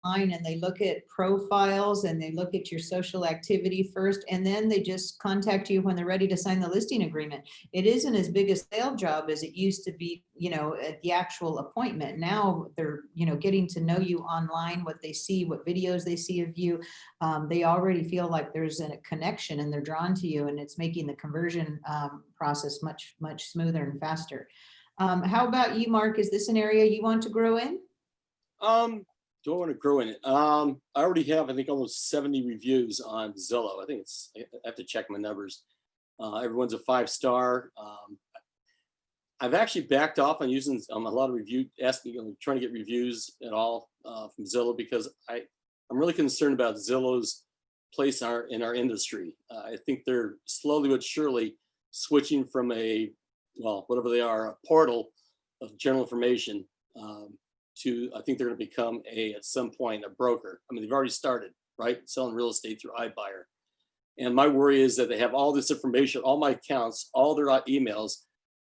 Speaker 1: online and they look at profiles and they look at your social activity first, and then they just contact you when they're ready to sign the listing agreement. It isn't as big a sale job as it used to be, at the actual appointment. Now they're, getting to know you online, what they see, what videos they see of you. They already feel like there's a connection and they're drawn to you, and it's making the conversion process much, much smoother and faster. How about you, Mark? Is this an area you want to grow in?
Speaker 3: Do I want to grow in it? I already have, I think, almost 70 reviews on Zillow. I have to check my numbers. Everyone's a 5-star. I've actually backed off on using a lot of trying to get reviews at all from Zillow because I'm really concerned about Zillow's place in our industry. I think they're slowly but surely switching from whatever they are, a portal of general information to, I think they're going to become at some point, a broker. I mean, they've already started, right? Selling real estate through iBuyer. And my worry is that they have all this information, all my accounts, all their emails.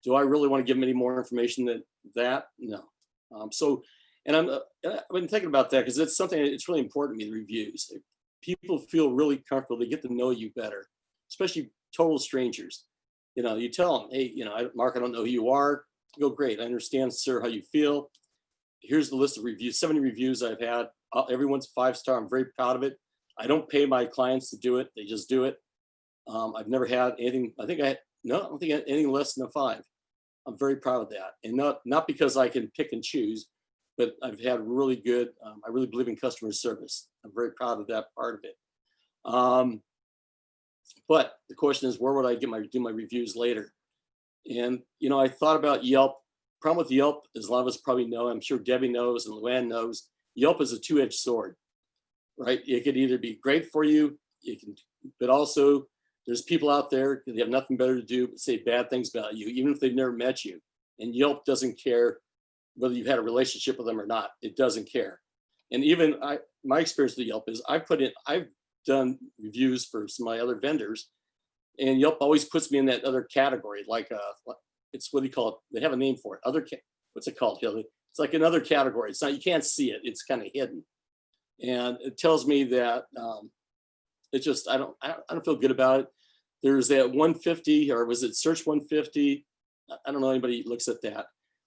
Speaker 3: Do I really want to give them any more information than that? No. And I've been thinking about that because it's something it's really important to me, the reviews. If people feel really comfortable, they get to know you better, especially total strangers. you tell them, hey, Mark, I don't know who you are. You go, great. I understand, sir, how you feel. Here's the list of reviews, 70 reviews I've had. Everyone's 5-star. I'm very proud of it. I don't pay my clients to do it. They just do it. I've never had anything. I don't think anything less than a 5. I'm very proud of that. And not because I can pick and choose, but I've had really good, I really believe in customer service. I'm very proud of that part of it. But the question is, where would I do my reviews later? And, I thought about Yelp. Problem with Yelp, as a lot of us probably know, I'm sure Debbie knows and Luann knows, Yelp is a two-edged sword, right? It could either be great for you, but also there's people out there, they have nothing better to do but say bad things about you, even if they've never met you. And Yelp doesn't care whether you've had a relationship with them or not. It doesn't care. And even my experience with Yelp is I've done reviews for some of my other vendors, and Yelp always puts me in that other category, like it's, what do you call it? They have a name for it. What's it called, Hildy? It's like another category. It's not, you can't see it. It's kind of hidden. And it tells me that it's just, I don't feel good about it. There's that 150, or was it search 150? I don't know anybody looks at that.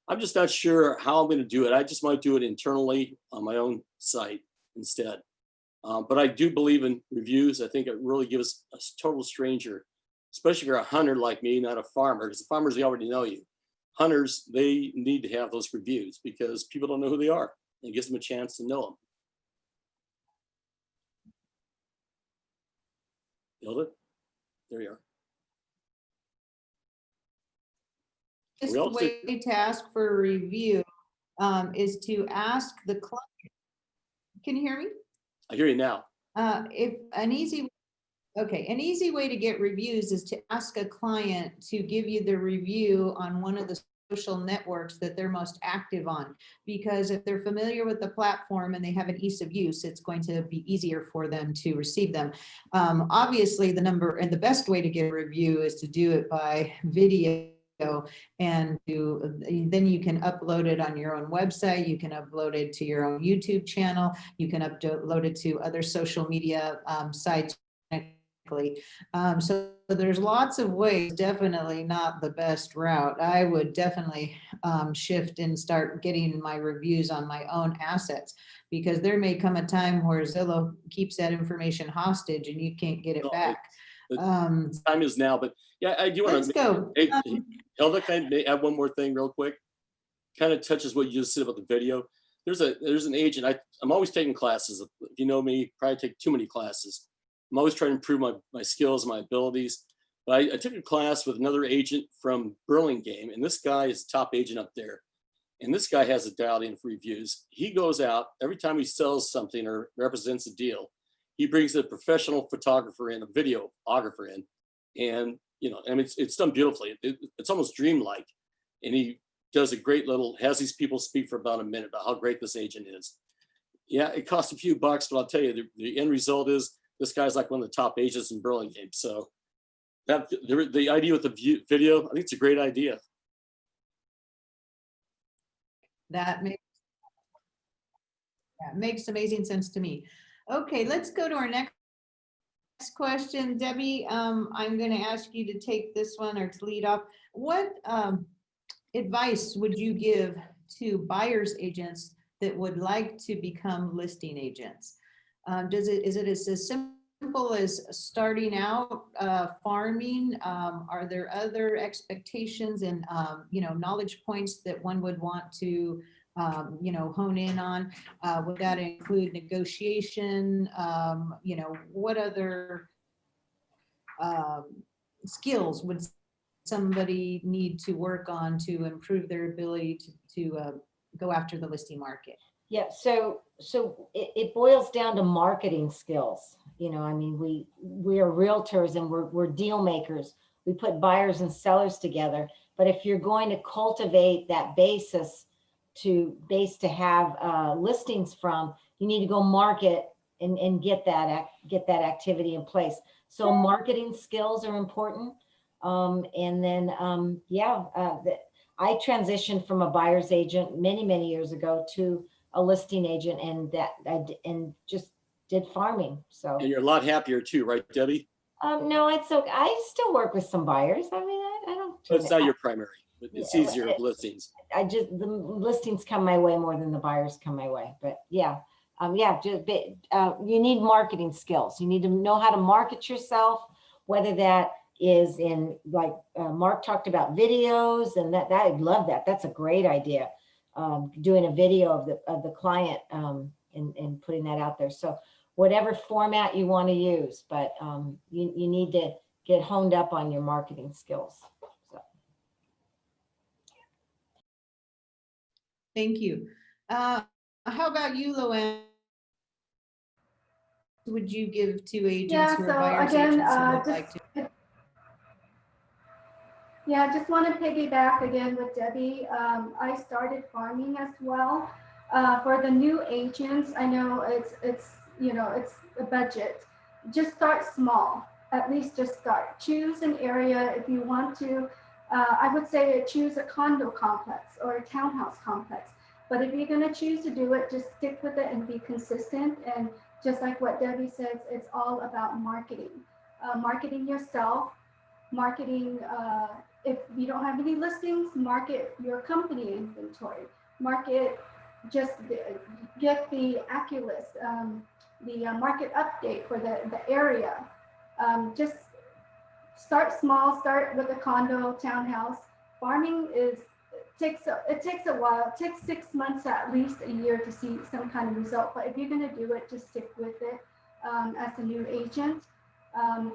Speaker 3: I'm just not sure how I'm going to do it. I just might do it internally on my own site instead. But I do believe in reviews. I think it really gives a total stranger, especially if you're a hunter like me, not a farmer, because the farmers, they already know you. Hunters, they need to have those reviews because people don't know who they are. It gives them a chance to know them. Hilda, there you are.
Speaker 1: Just
Speaker 3: We
Speaker 1: the
Speaker 3: also-
Speaker 1: way to ask for a review is to ask the client. Can you hear me?
Speaker 3: I hear you now.
Speaker 1: If an easy way to get reviews is to ask a client to give you the review on one of the social networks that they're most active on. Because if they're familiar with the platform and they have an ease of use, it's going to be easier for them to receive them. Obviously, the best way to get a review is to do it by video. And then you can upload it on your own website. You can upload it to your own YouTube channel. You can upload it to other social media sites. So there's lots of ways. Definitely not the best route. I would definitely shift and start getting my reviews on my own assets, because there may come a time where Zillow keeps that information hostage and you can't get it back.
Speaker 3: Time is now, but yeah, I do want
Speaker 1: Let's
Speaker 3: to
Speaker 1: go.
Speaker 3: Hey, Hilda, can I add one more thing real quick? Kind of touches what you just said about the video. There's an agent. I'm always taking classes. If you know me, probably take too many classes. I'm always trying to improve my skills, my abilities. But I took a class with another agent from Burlingame, and this guy is the top agent up there. And this guy has it dialed in for reviews. He goes out every time he sells something or represents a deal. He brings a professional photographer in, a videographer in, and I mean, it's done beautifully. It's almost dreamlike, and he does a great has these people speak for about a minute about how great this agent is. Yeah, it costs a few bucks, but I'll tell you, the end result is this guy's like one of the top agents in Burlingame. So the idea with the video, I think it's a great idea.
Speaker 1: That makes amazing sense to me. Okay, let's go to our next question. Debbie, I'm going to ask you to take this one or to lead off. What advice would you give to buyer's agents that would like to become listing agents? Is it as simple as starting out farming? Are there other expectations and knowledge points that one would want to hone in on? Would that include negotiation? What other skills would somebody need to work on to improve their ability to go after the listing market?
Speaker 2: Yeah, so it boils down to marketing skills. I mean, we are realtors and we're deal makers. We put buyers and sellers together. But if you're going to cultivate that base to have listings from, you need to go market and get that activity in place. So marketing skills are important. And then I transitioned from a buyer's agent many years ago to a listing agent, and just did farming. So
Speaker 3: And you're a lot happier too, right, Debbie?
Speaker 2: no, it's okay. I still work with some buyers. I mean,
Speaker 3: But it's not your primary, but it's
Speaker 2: Yeah,
Speaker 3: easier with listings.
Speaker 2: the listings come my way more than the buyers come my way, but yeah. You need marketing skills. You need to know how to market yourself, whether that is in like Mark talked about videos, and that I love that. That's a great idea. Doing a video of the client and putting that out there. So whatever format you want to use, but you need to get honed up on your marketing skills. So.
Speaker 1: Thank you. How about you, Luann? Would you give to agents
Speaker 4: Yeah,
Speaker 1: who are
Speaker 4: so
Speaker 1: buyers
Speaker 4: again,
Speaker 1: agents who would like to?
Speaker 4: Yeah, I just want to piggyback again with Debbie. I started farming as well. For the new agents, I know it's it's a budget. Just start small. At least just start. Choose an area if you want to. I would say choose a condo complex or a townhouse complex. But if you're going to choose to do it, just stick with it and be consistent. And just like what Debbie says, it's all about marketing. Marketing yourself, marketing. If you don't have any listings, market your company inventory. Market, just get the AccuList, the market update for the area. Just start small, start with a condo, townhouse. Farming takes a while. It takes 6 months, at least a year, to see some kind of result. But if you're going to do it, just stick with it as a new agent.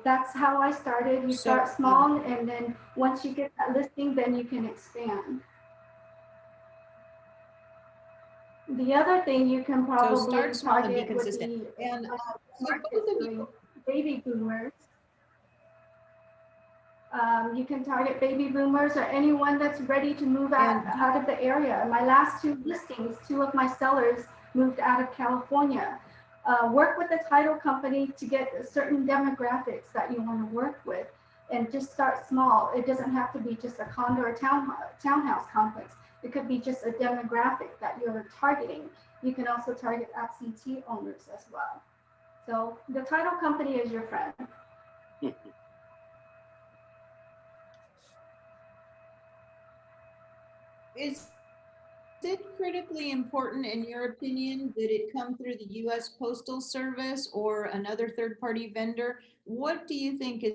Speaker 4: That's how I started. You start small, and then once you get that listing, then you can expand. The other thing you can probably
Speaker 1: start small and be
Speaker 4: target would
Speaker 1: consistent.
Speaker 4: be
Speaker 1: And
Speaker 4: market doing baby boomers. You can target baby boomers or anyone that's ready to move out of the area. In my last 2 listings, 2 of my sellers moved out of California. Work with the title company to get certain demographics that you want to work with, and just start small. It doesn't have to be just a condo or townhouse complex. It could be just a demographic that you're targeting. You can also target absentee owners as well. So the title company is your friend.
Speaker 1: Is it critically important, in your opinion, that it come through the U.S. Postal Service or another third-party vendor? What do you think is,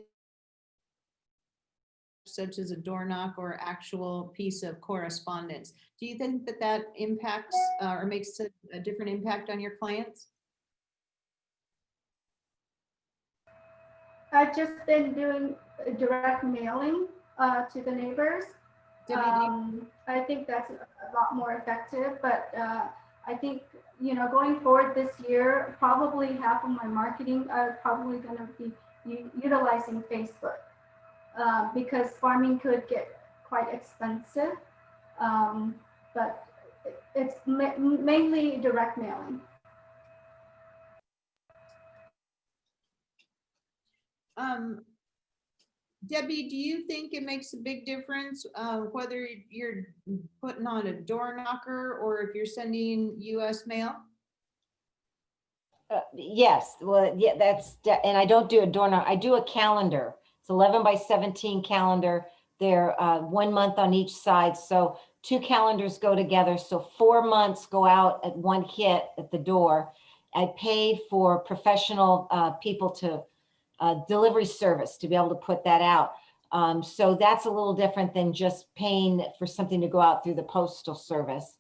Speaker 1: such as a door knock or actual piece of correspondence? Do you think that that impacts or makes a different impact on your clients?
Speaker 4: I've just been doing direct mailing to the neighbors. I think that's a lot more effective, but I think, going forward this year, probably half of my marketing are probably going to be utilizing Facebook because farming could get quite expensive, but it's mainly direct mailing.
Speaker 1: Debbie, do you think it makes a big difference whether you're putting on a door knocker or if you're sending US mail?
Speaker 2: Yes, well, yeah, and I don't do a door knock. I do a calendar. It's 11 by 17 calendar. They're 1 month on each side. So 2 calendars go together. So 4 months go out at one hit at the door. I pay for professional people to delivery service to be able to put that out. So that's a little different than just paying for something to go out through the postal service.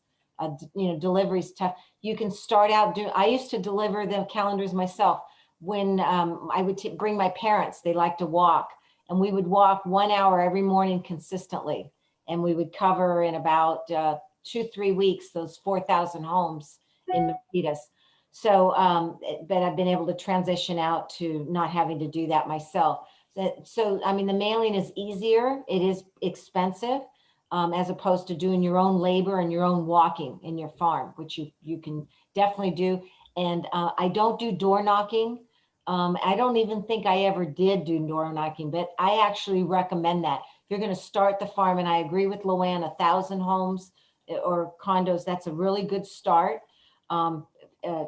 Speaker 2: Delivery's tough. You can start out doing, I used to deliver the calendars myself when I would bring my parents. They like to walk, and we would walk 1 hour every morning consistently. And we would cover in about 2-3 weeks, those 4,000 homes in Milpitas. So, but I've been able to transition out to not having to do that myself. So, I mean, the mailing is easier. It is expensive as opposed to doing your own labor and your own walking in your farm, which you can definitely do. And I don't do door knocking. I don't even think I ever did do door knocking, but I actually recommend that. If you're going to start the farm, and I agree with Luann, 1,000 homes or condos, that's a really good start.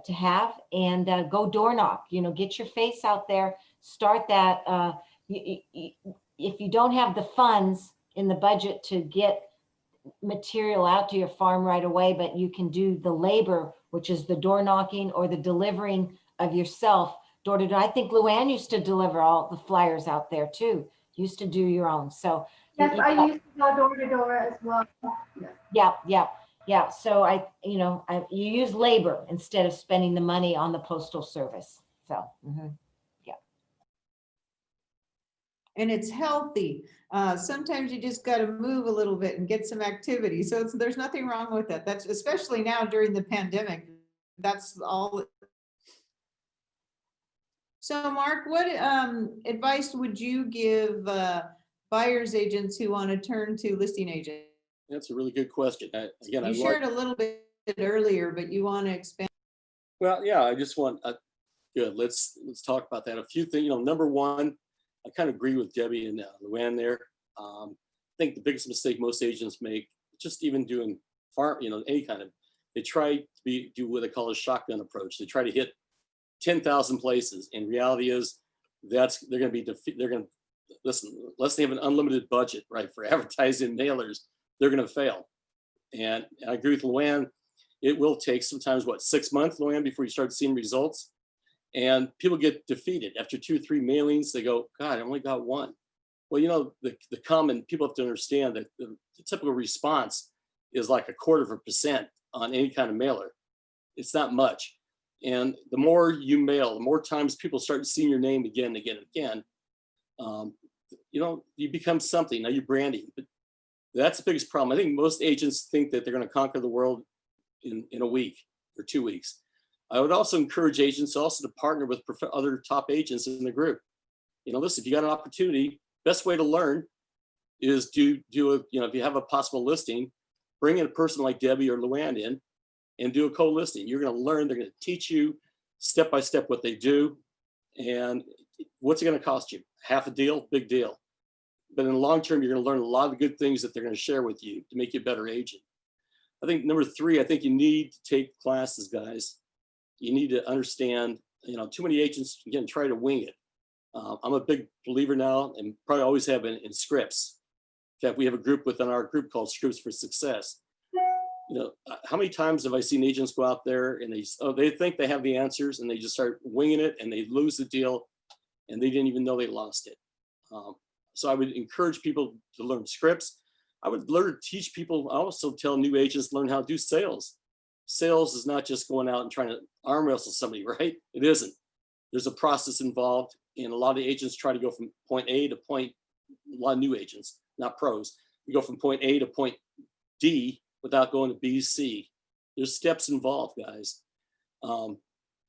Speaker 2: To have, and go door knock, get your face out there, start that. If you don't have the funds in the budget to get material out to your farm right away, but you can do the labor, which is the door knocking or the delivering of yourself door to door. I think Luann used to deliver all the flyers out there too. Used to do your own. So
Speaker 4: Yes, I used to go door to door as well.
Speaker 2: yeah. So you use labor instead of spending the money on the postal service. So,
Speaker 1: And it's healthy. Sometimes you just got to move a little bit and get some activity. So there's nothing wrong with that. That's especially now during the pandemic. That's all. So Mark, what advice would you give buyer's agents who want to turn to listing agents?
Speaker 3: That's a really good question. Again,
Speaker 1: You shared a little bit earlier, but you want to expand.
Speaker 3: Well, yeah, I just want, good, let's talk about that. A few things, number one, I kind of agree with Debbie and Luann there. I think the biggest mistake most agents make, just even doing farm, any kind of, they try to do what they call a shotgun approach. They try to hit 10,000 places. And reality is they're going to be, they're going to, listen, unless they have an unlimited budget, right, for advertising mailers, they're going to fail. And I agree with Luann. It will take sometimes, 6 months, Luann, before you start seeing results. And people get defeated after 2 or 3 mailings. They go, God, I only got one. Well, the common, people have to understand that the typical response is like 1/4% on any kind of mailer. It's not much. And the more you mail, the more times people start seeing your name again and again and again, you become something. Now you're branding. But that's the biggest problem. I think most agents think that they're going to conquer the world in a week or 2 weeks. I would also encourage agents also to partner with other top agents in the group. Listen, if you got an opportunity, best way to learn is do if you have a possible listing, bring in a person like Debbie or Luann in and do a co-listing. You're going to learn. They're going to teach you step by step what they do. And what's it going to cost you? Half a deal, big deal. But in the long term, you're going to learn a lot of good things that they're going to share with you to make you a better agent. I think number 3, I think you need to take classes, guys. You need to understand, too many agents, again, try to wing it. I'm a big believer now, and probably always have in scripts. In fact, we have a group within our group called Scripts for Success. How many times have I seen agents go out there and they think they have the answers and they just start winging it and they lose the deal and they didn't even know they lost it. So I would encourage people to learn scripts. I would teach people. I also tell new agents learn how to do sales. Sales is not just going out and trying to arm wrestle somebody, right? It isn't. There's a process involved, and a lot of agents try to go from point A to a lot of new agents, not pros. You go from point A to point D without going to B, C. There's steps involved, guys.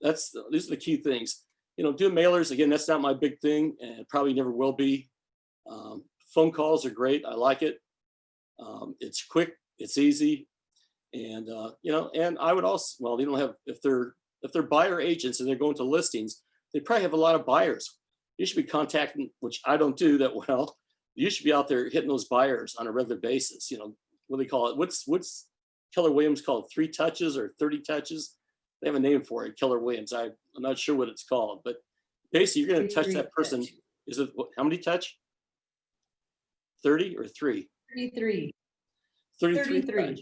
Speaker 3: These are the key things. Doing mailers, again, that's not my big thing, and it probably never will be. Phone calls are great. I like it. It's quick, it's easy. And, and I would also, well, they don't have, if they're buyer agents and they're going to listings, they probably have a lot of buyers. You should be contacting, which I don't do that well. You should be out there hitting those buyers on a regular basis. What do they call it? What's Keller Williams called? 3 touches or 30 touches? They have a name for it, Keller Williams. I'm not sure what it's called, but basically you're going to touch that person.
Speaker 1: Touch.
Speaker 3: Is it, how many touch? 30 or 3?
Speaker 1: 33.
Speaker 3: 33.
Speaker 1: 33.
Speaker 3: Touch.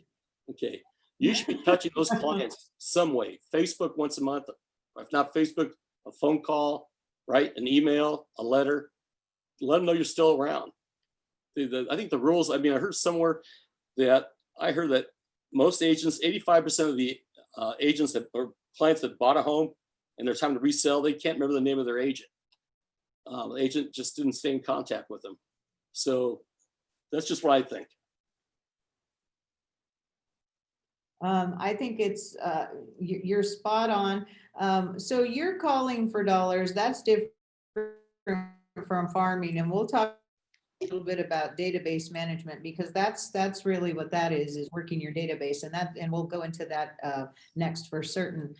Speaker 3: Okay. You should be touching those clients some way. Facebook once a month, if not Facebook, a phone call, right? An email, a letter. Let them know you're still around. I think the rules, I heard somewhere that most agents, 85% of the agents or clients that bought a home and their time to resell, they can't remember the name of their agent. The agent just didn't stay in contact with them. So that's just what I think.
Speaker 1: I think it's, you're spot on. So you're calling for dollars. That's different from farming. And we'll talk a little bit about database management, because that's really what that is working your database. And we'll go into that next for certain.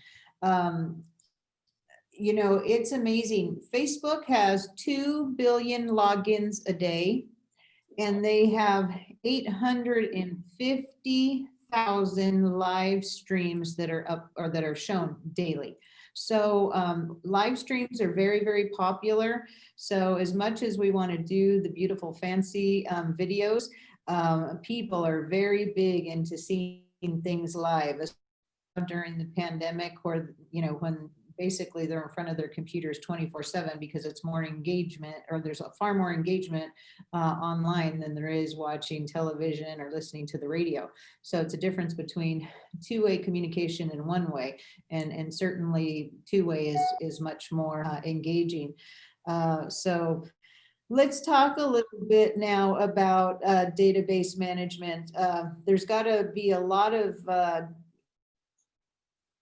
Speaker 1: It's amazing. Facebook has 2 billion logins a day, and they have 850,000 live streams that are up or that are shown daily. So live streams are very, very popular. So as much as we want to do the beautiful fancy videos, people are very big into seeing things live during the pandemic, or when basically they're in front of their computers 24/7, because it's more engagement, or there's a far more engagement online than there is watching television or listening to the radio. So it's a difference between two-way communication and one-way, and certainly two-way is much more engaging. So let's talk a little bit now about database management. There's got to be a lot of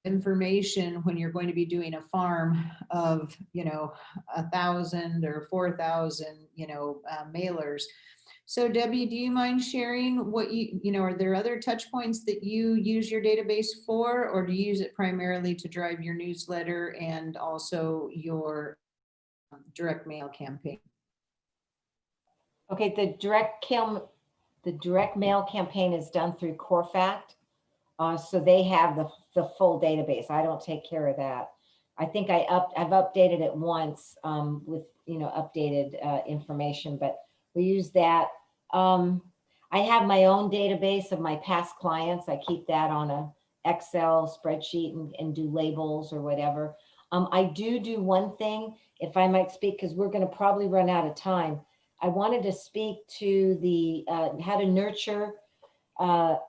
Speaker 1: information when you're going to be doing a farm of 1,000 or 4,000 mailers. So Debbie, do you mind sharing what are there other touch points that you use your database for, or do you use it primarily to drive your newsletter and also your direct mail campaign?
Speaker 2: Okay, the direct mail campaign is done through Corfact. So they have the full database. I don't take care of that. I think I've updated it once with updated information, but we use that. I have my own database of my past clients. I keep that on a Excel spreadsheet and do labels or whatever. I do one thing, if I might speak, because we're going to probably run out of time. I wanted to speak to the how to nurture. How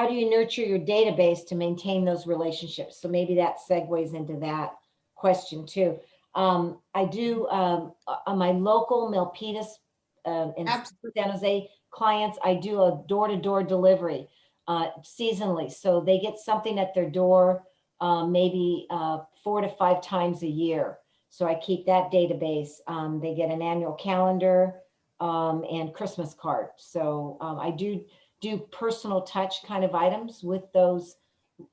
Speaker 2: do you nurture your database to maintain those relationships? So maybe that segues into that question too. I do on my local Milpitas and San Jose clients, I do a door-to-door delivery seasonally. So they get something at their door maybe 4 to 5 times a year. So I keep that database. They get an annual calendar and Christmas card. So I do personal touch kind of items with those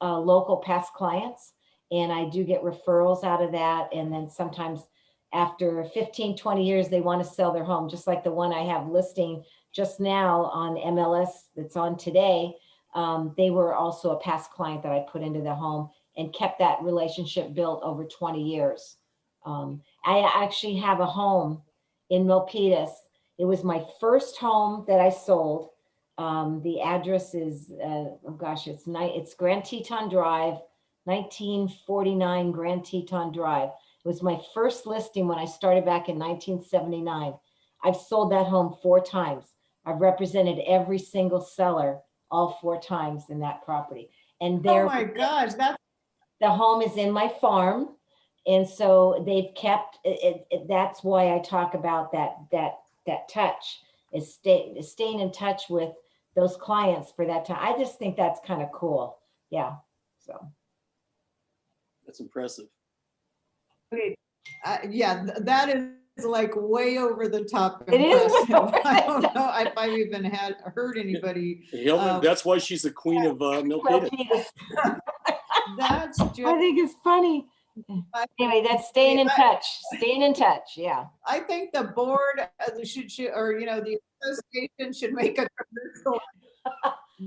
Speaker 2: local past clients. And I do get referrals out of that. And then sometimes after 15, 20 years, they want to sell their home, just like the one I have listing just now on MLS that's on today. They were also a past client that I put into the home and kept that relationship built over 20 years. I actually have a home in Milpitas. It was my first home that I sold. The address is, it's Grand Teton Drive, 1949 Grand Teton Drive. It was my first listing when I started back in 1979. I've sold that home 4 times. I've represented every single seller all 4 times in that property. And
Speaker 1: oh my gosh,
Speaker 2: the home is in my farm. And so they've kept it. That's why I talk about that touch is staying in touch with those clients for that time. I just think that's kind of cool. Yeah. So
Speaker 3: That's impressive.
Speaker 1: okay. Yeah, that is like way over the top.
Speaker 2: It is.
Speaker 1: I don't know if I've even heard anybody.
Speaker 3: That's why she's the queen of Milpitas.
Speaker 1: That's just,
Speaker 2: I think it's funny. Anyway, that's staying in touch. Staying in touch. Yeah.
Speaker 1: I think the board should or the association should make a commercial.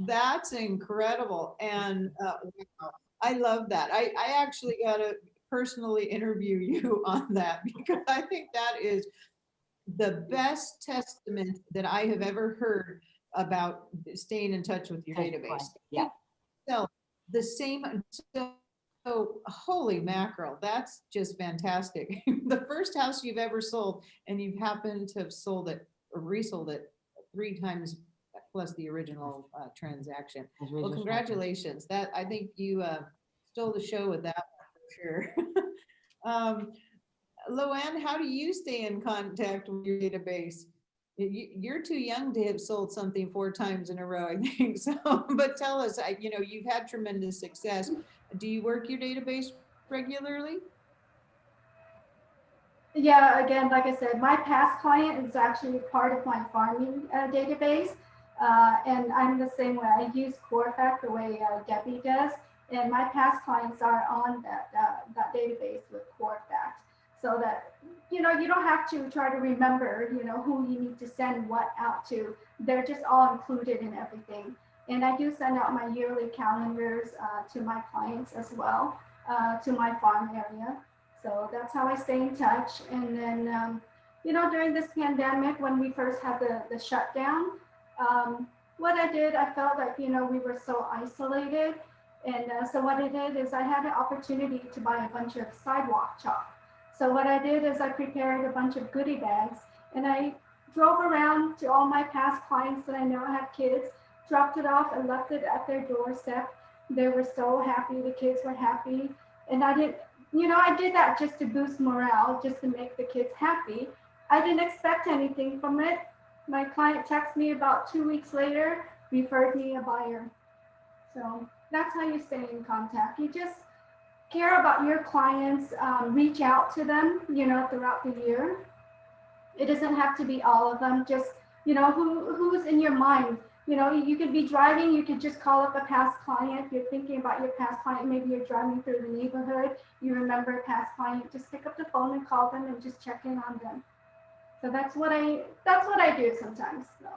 Speaker 1: That's incredible, and wow, I love that. I actually got to personally interview you on that, because I think that is the best testament that I have ever heard about staying in touch with your database.
Speaker 2: Yeah.
Speaker 1: So the same. So holy mackerel, that's just fantastic. The first house you've ever sold, and you've happened to have sold it or resold it 3 times plus the original transaction. Well, congratulations. That, I think you stole the show with that one for sure. Loanne, how do you stay in contact with your database? You're too young to have sold something 4 times in a row, I think. So, but tell us, you've had tremendous success. Do you work your database regularly?
Speaker 4: Yeah, again, like I said, my past client is actually part of my farming database. And I'm the same way. I use Corfact the way Debbie does. And my past clients are on that database with Corfact. So that, you don't have to try to remember, who you need to send what out to. They're just all included in everything. And I do send out my yearly calendars to my clients as well, to my farm area. So that's how I stay in touch. And then, during this pandemic, when we first had the shutdown, what I did, I felt like, we were so isolated. And so what I did is I had an opportunity to buy a bunch of sidewalk chalk. So what I did is I prepared a bunch of goodie bags and I drove around to all my past clients that I know have kids, dropped it off and left it at their doorstep. They were so happy, the kids were happy. And I did that just to boost morale, just to make the kids happy. I didn't expect anything from it. My client texted me about 2 weeks later, referred me a buyer. So that's how you stay in contact. You just care about your clients, reach out to them, throughout the year. It doesn't have to be all of them, just, who's in your mind. You could be driving, you could just call up a past client. You're thinking about your past client, maybe you're driving through the neighborhood, you remember a past client, just pick up the phone and call them and just check in on them. So that's what I do sometimes. So.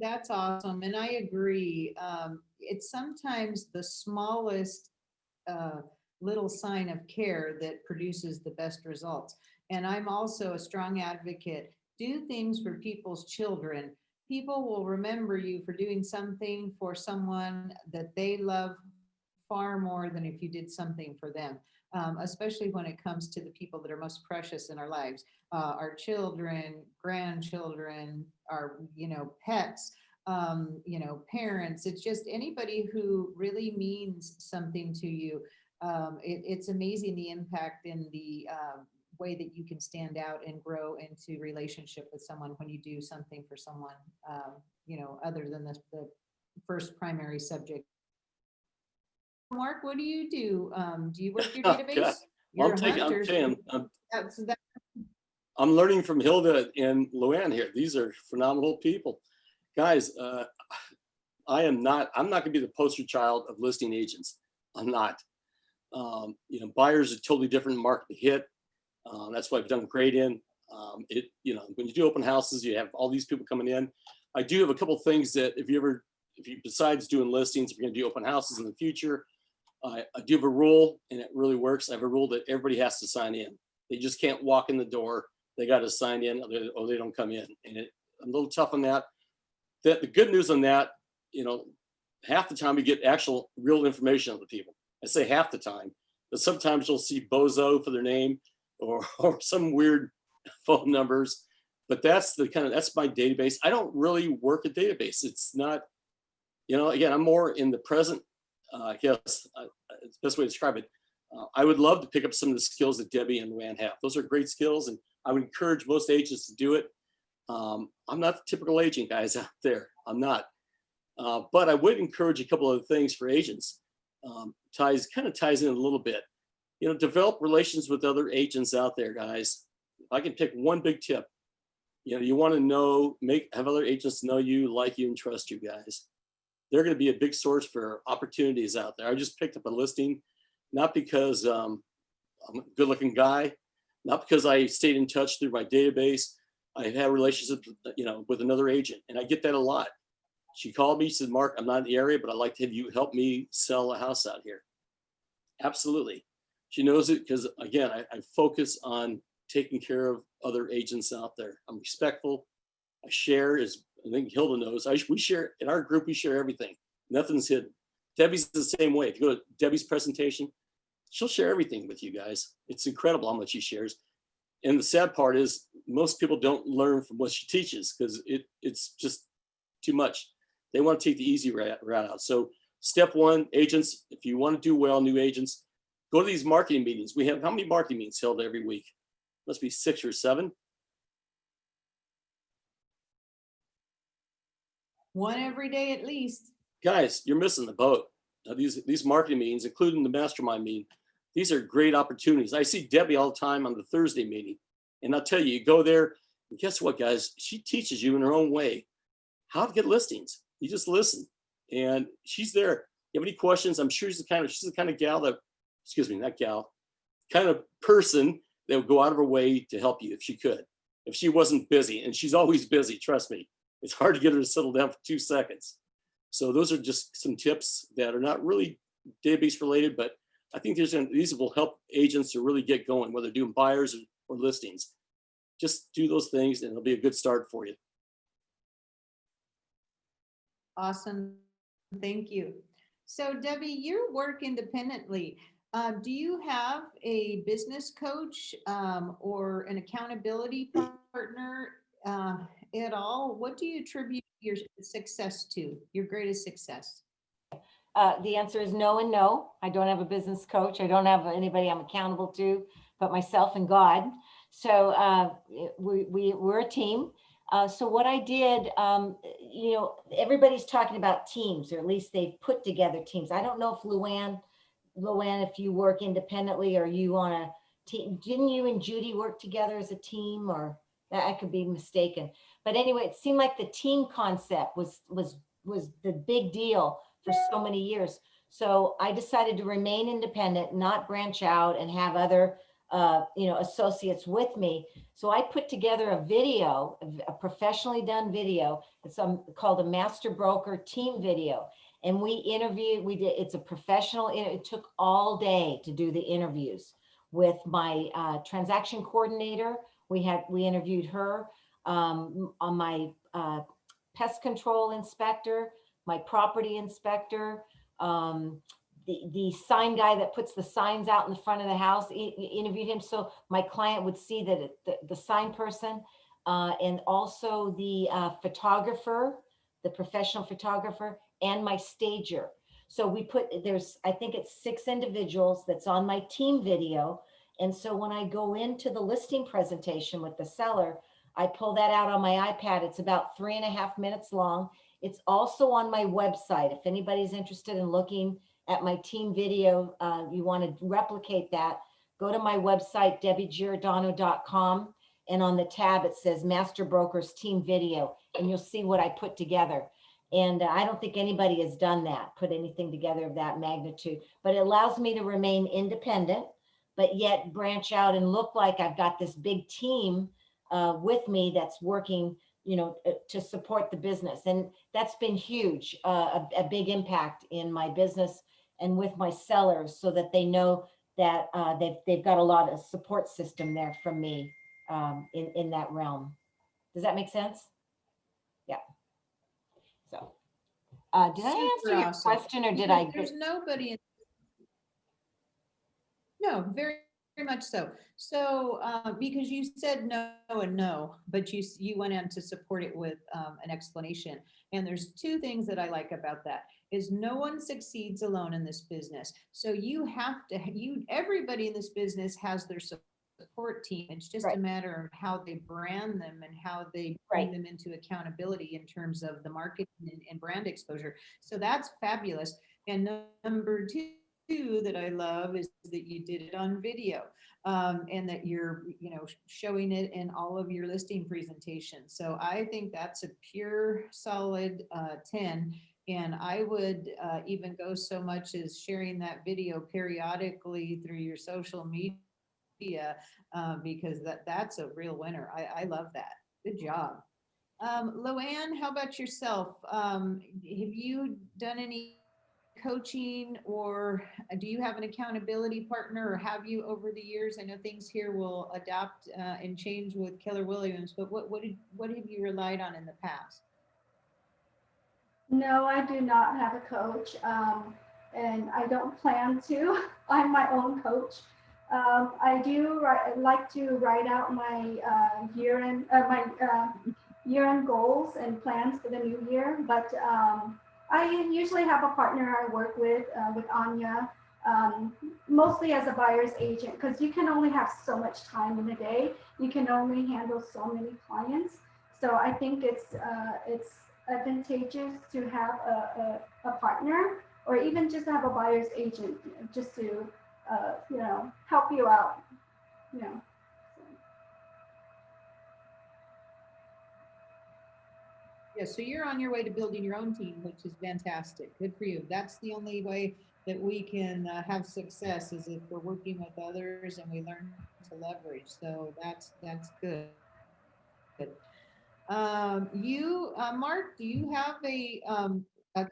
Speaker 1: That's awesome. And I agree. It's sometimes the smallest little sign of care that produces the best results. And I'm also a strong advocate. Do things for people's children. People will remember you for doing something for someone that they love far more than if you did something for them. Especially when it comes to the people that are most precious in our lives, our children, grandchildren, our, pets, parents. It's just anybody who really means something to you. It's amazing the impact in the way that you can stand out and grow into relationship with someone when you do something for someone, other than the first primary subject. Mark, what do you do? Do you work your database?
Speaker 3: Well, I'm learning from Hilda and Luann here. These are phenomenal people. Guys, I'm not going to be the poster child of listing agents. I'm not. Buyers are totally different market to hit. That's what I've done great in. When you do open houses, you have all these people coming in. I do have a couple things that if you besides doing listings, if you're going to do open houses in the future, I do have a rule, and it really works. I have a rule that everybody has to sign in. They just can't walk in the door. They got to sign in, or they don't come in. And I'm a little tough on that. The good news on that, half the time we get actual real information on the people. I say half the time, but sometimes you'll see Bozo for their name or some weird phone numbers. But that's my database. I don't really work a database. It's not, again, I'm more in the present. I guess it's the best way to describe it. I would love to pick up some of the skills that Debbie and Luann have. Those are great skills, and I would encourage most agents to do it. I'm not the typical agent, guys, out there. I'm not. But I would encourage a couple of things for agents. Ties in a little bit. Develop relations with other agents out there, guys. If I can pick one big tip, you want to have other agents know you, like you, and trust you, guys. They're going to be a big source for opportunities out there. I just picked up a listing, not because I'm a good-looking guy, not because I stayed in touch through my database. I had relationships, with another agent, and I get that a lot. She called me, said, "Mark, I'm not in the area, but I'd like to have you help me sell a house out here." Absolutely. She knows it because, again, I focus on taking care of other agents out there. I'm respectful. I share, as I think Hilda knows. We share in our group. We share everything. Nothing's hidden. Debbie's the same way. If you go to Debbie's presentation, she'll share everything with you guys. It's incredible how much she shares. And the sad part is most people don't learn from what she teaches because it's just too much. They want to take the easy route out. So step one, agents, if you want to do well, new agents, go to these marketing meetings. We have how many marketing meetings held every week? Must be 6 or 7.
Speaker 1: One every day at least.
Speaker 3: Guys, you're missing the boat. These marketing meetings, including the Mastermind meeting, these are great opportunities. I see Debbie all the time on the Thursday meeting. And I'll tell you, you go there, and guess what, guys? She teaches you in her own way how to get listings. You just listen. And she's there. You have any questions? I'm sure she's the kind of gal that, kind of person that would go out of her way to help you if she could. if she wasn't busy, and she's always busy, trust me. It's hard to get her to settle down for 2 seconds. So those are just some tips that are not really database related, but I think these will help agents to really get going, whether doing buyers or listings. Just do those things and it'll be a good start for you.
Speaker 1: Awesome. Thank you. So Debbie, you work independently. Do you have a business coach or an accountability partner at all? What do you attribute your success to, your greatest success?
Speaker 2: The answer is no and no. I don't have a business coach. I don't have anybody I'm accountable to, but myself and God. So we're a team. So what I did, everybody's talking about teams, or at least they've put together teams. I don't know if Luann, if you work independently or you on a team. Didn't you and Judy work together as a team, or that I could be mistaken? But anyway, it seemed like the team concept was the big deal for so many years. So I decided to remain independent, not branch out and have other associates with me. So I put together a video, a professionally done video. It's called a Master Broker Team Video. And it's a professional, it took all day to do the interviews with my transaction coordinator. We interviewed her, on my pest control inspector, my property inspector, the sign guy that puts the signs out in the front of the house, interviewed him so my client would see that the sign person, and also the photographer, the professional photographer, and my stager. So I think it's 6 individuals that's on my team video. And so when I go into the listing presentation with the seller, I pull that out on my iPad. It's about 3.5 minutes long. It's also on my website. If anybody's interested in looking at my team video, you want to replicate that, go to my website, debbiegiordano.com. And on the tab, it says Master Brokers Team Video, and you'll see what I put together. And I don't think anybody has done that, put anything together of that magnitude, but it allows me to remain independent, but yet branch out and look like I've got this big team with me that's working, to support the business. And that's been huge, a big impact in my business and with my sellers, so that they know that they've got a lot of support system there from me in that realm. Does that make sense? Yeah. So, did I answer
Speaker 1: Super
Speaker 2: your
Speaker 1: awesome.
Speaker 2: question, or did
Speaker 1: Because
Speaker 2: I?
Speaker 1: There's nobody. No, very, very much so. So, because you said no and no, but you went in to support it with an explanation. And there's 2 things that I like about that. Is no one succeeds alone in this business. So you have to, everybody in this business has their support team. It's just
Speaker 2: Right.
Speaker 1: a matter of how they brand them and how they bring them into accountability in terms of the marketing and brand exposure. So that's fabulous. And number 2 that I love is that you did it on video, and that you're, showing it in all of your listing presentations. So I think that's a pure solid 10. And I would even go so much as sharing that video periodically through your social media, because that's a real winner. I love that. Good job. Loanne, how about yourself? Have you done any coaching, or do you have an accountability partner, or have you over the years? I know things here will adapt and change with Keller Williams, but what have you relied on in the past?
Speaker 4: No, I do not have a coach, and I don't plan to. I'm my own coach. I like to write out my year-end goals and plans for the new year. But I usually have a partner I work with Anya, mostly as a buyer's agent, because you can only have so much time in a day. You can only handle so many clients. So I think it's advantageous to have a partner, or even just have a buyer's agent, just to help you out.
Speaker 1: Yeah, so you're on your way to building your own team, which is fantastic. Good for you. That's the only way that we can have success, is if we're working with others and we learn to leverage. So that's good. Mark, do you have a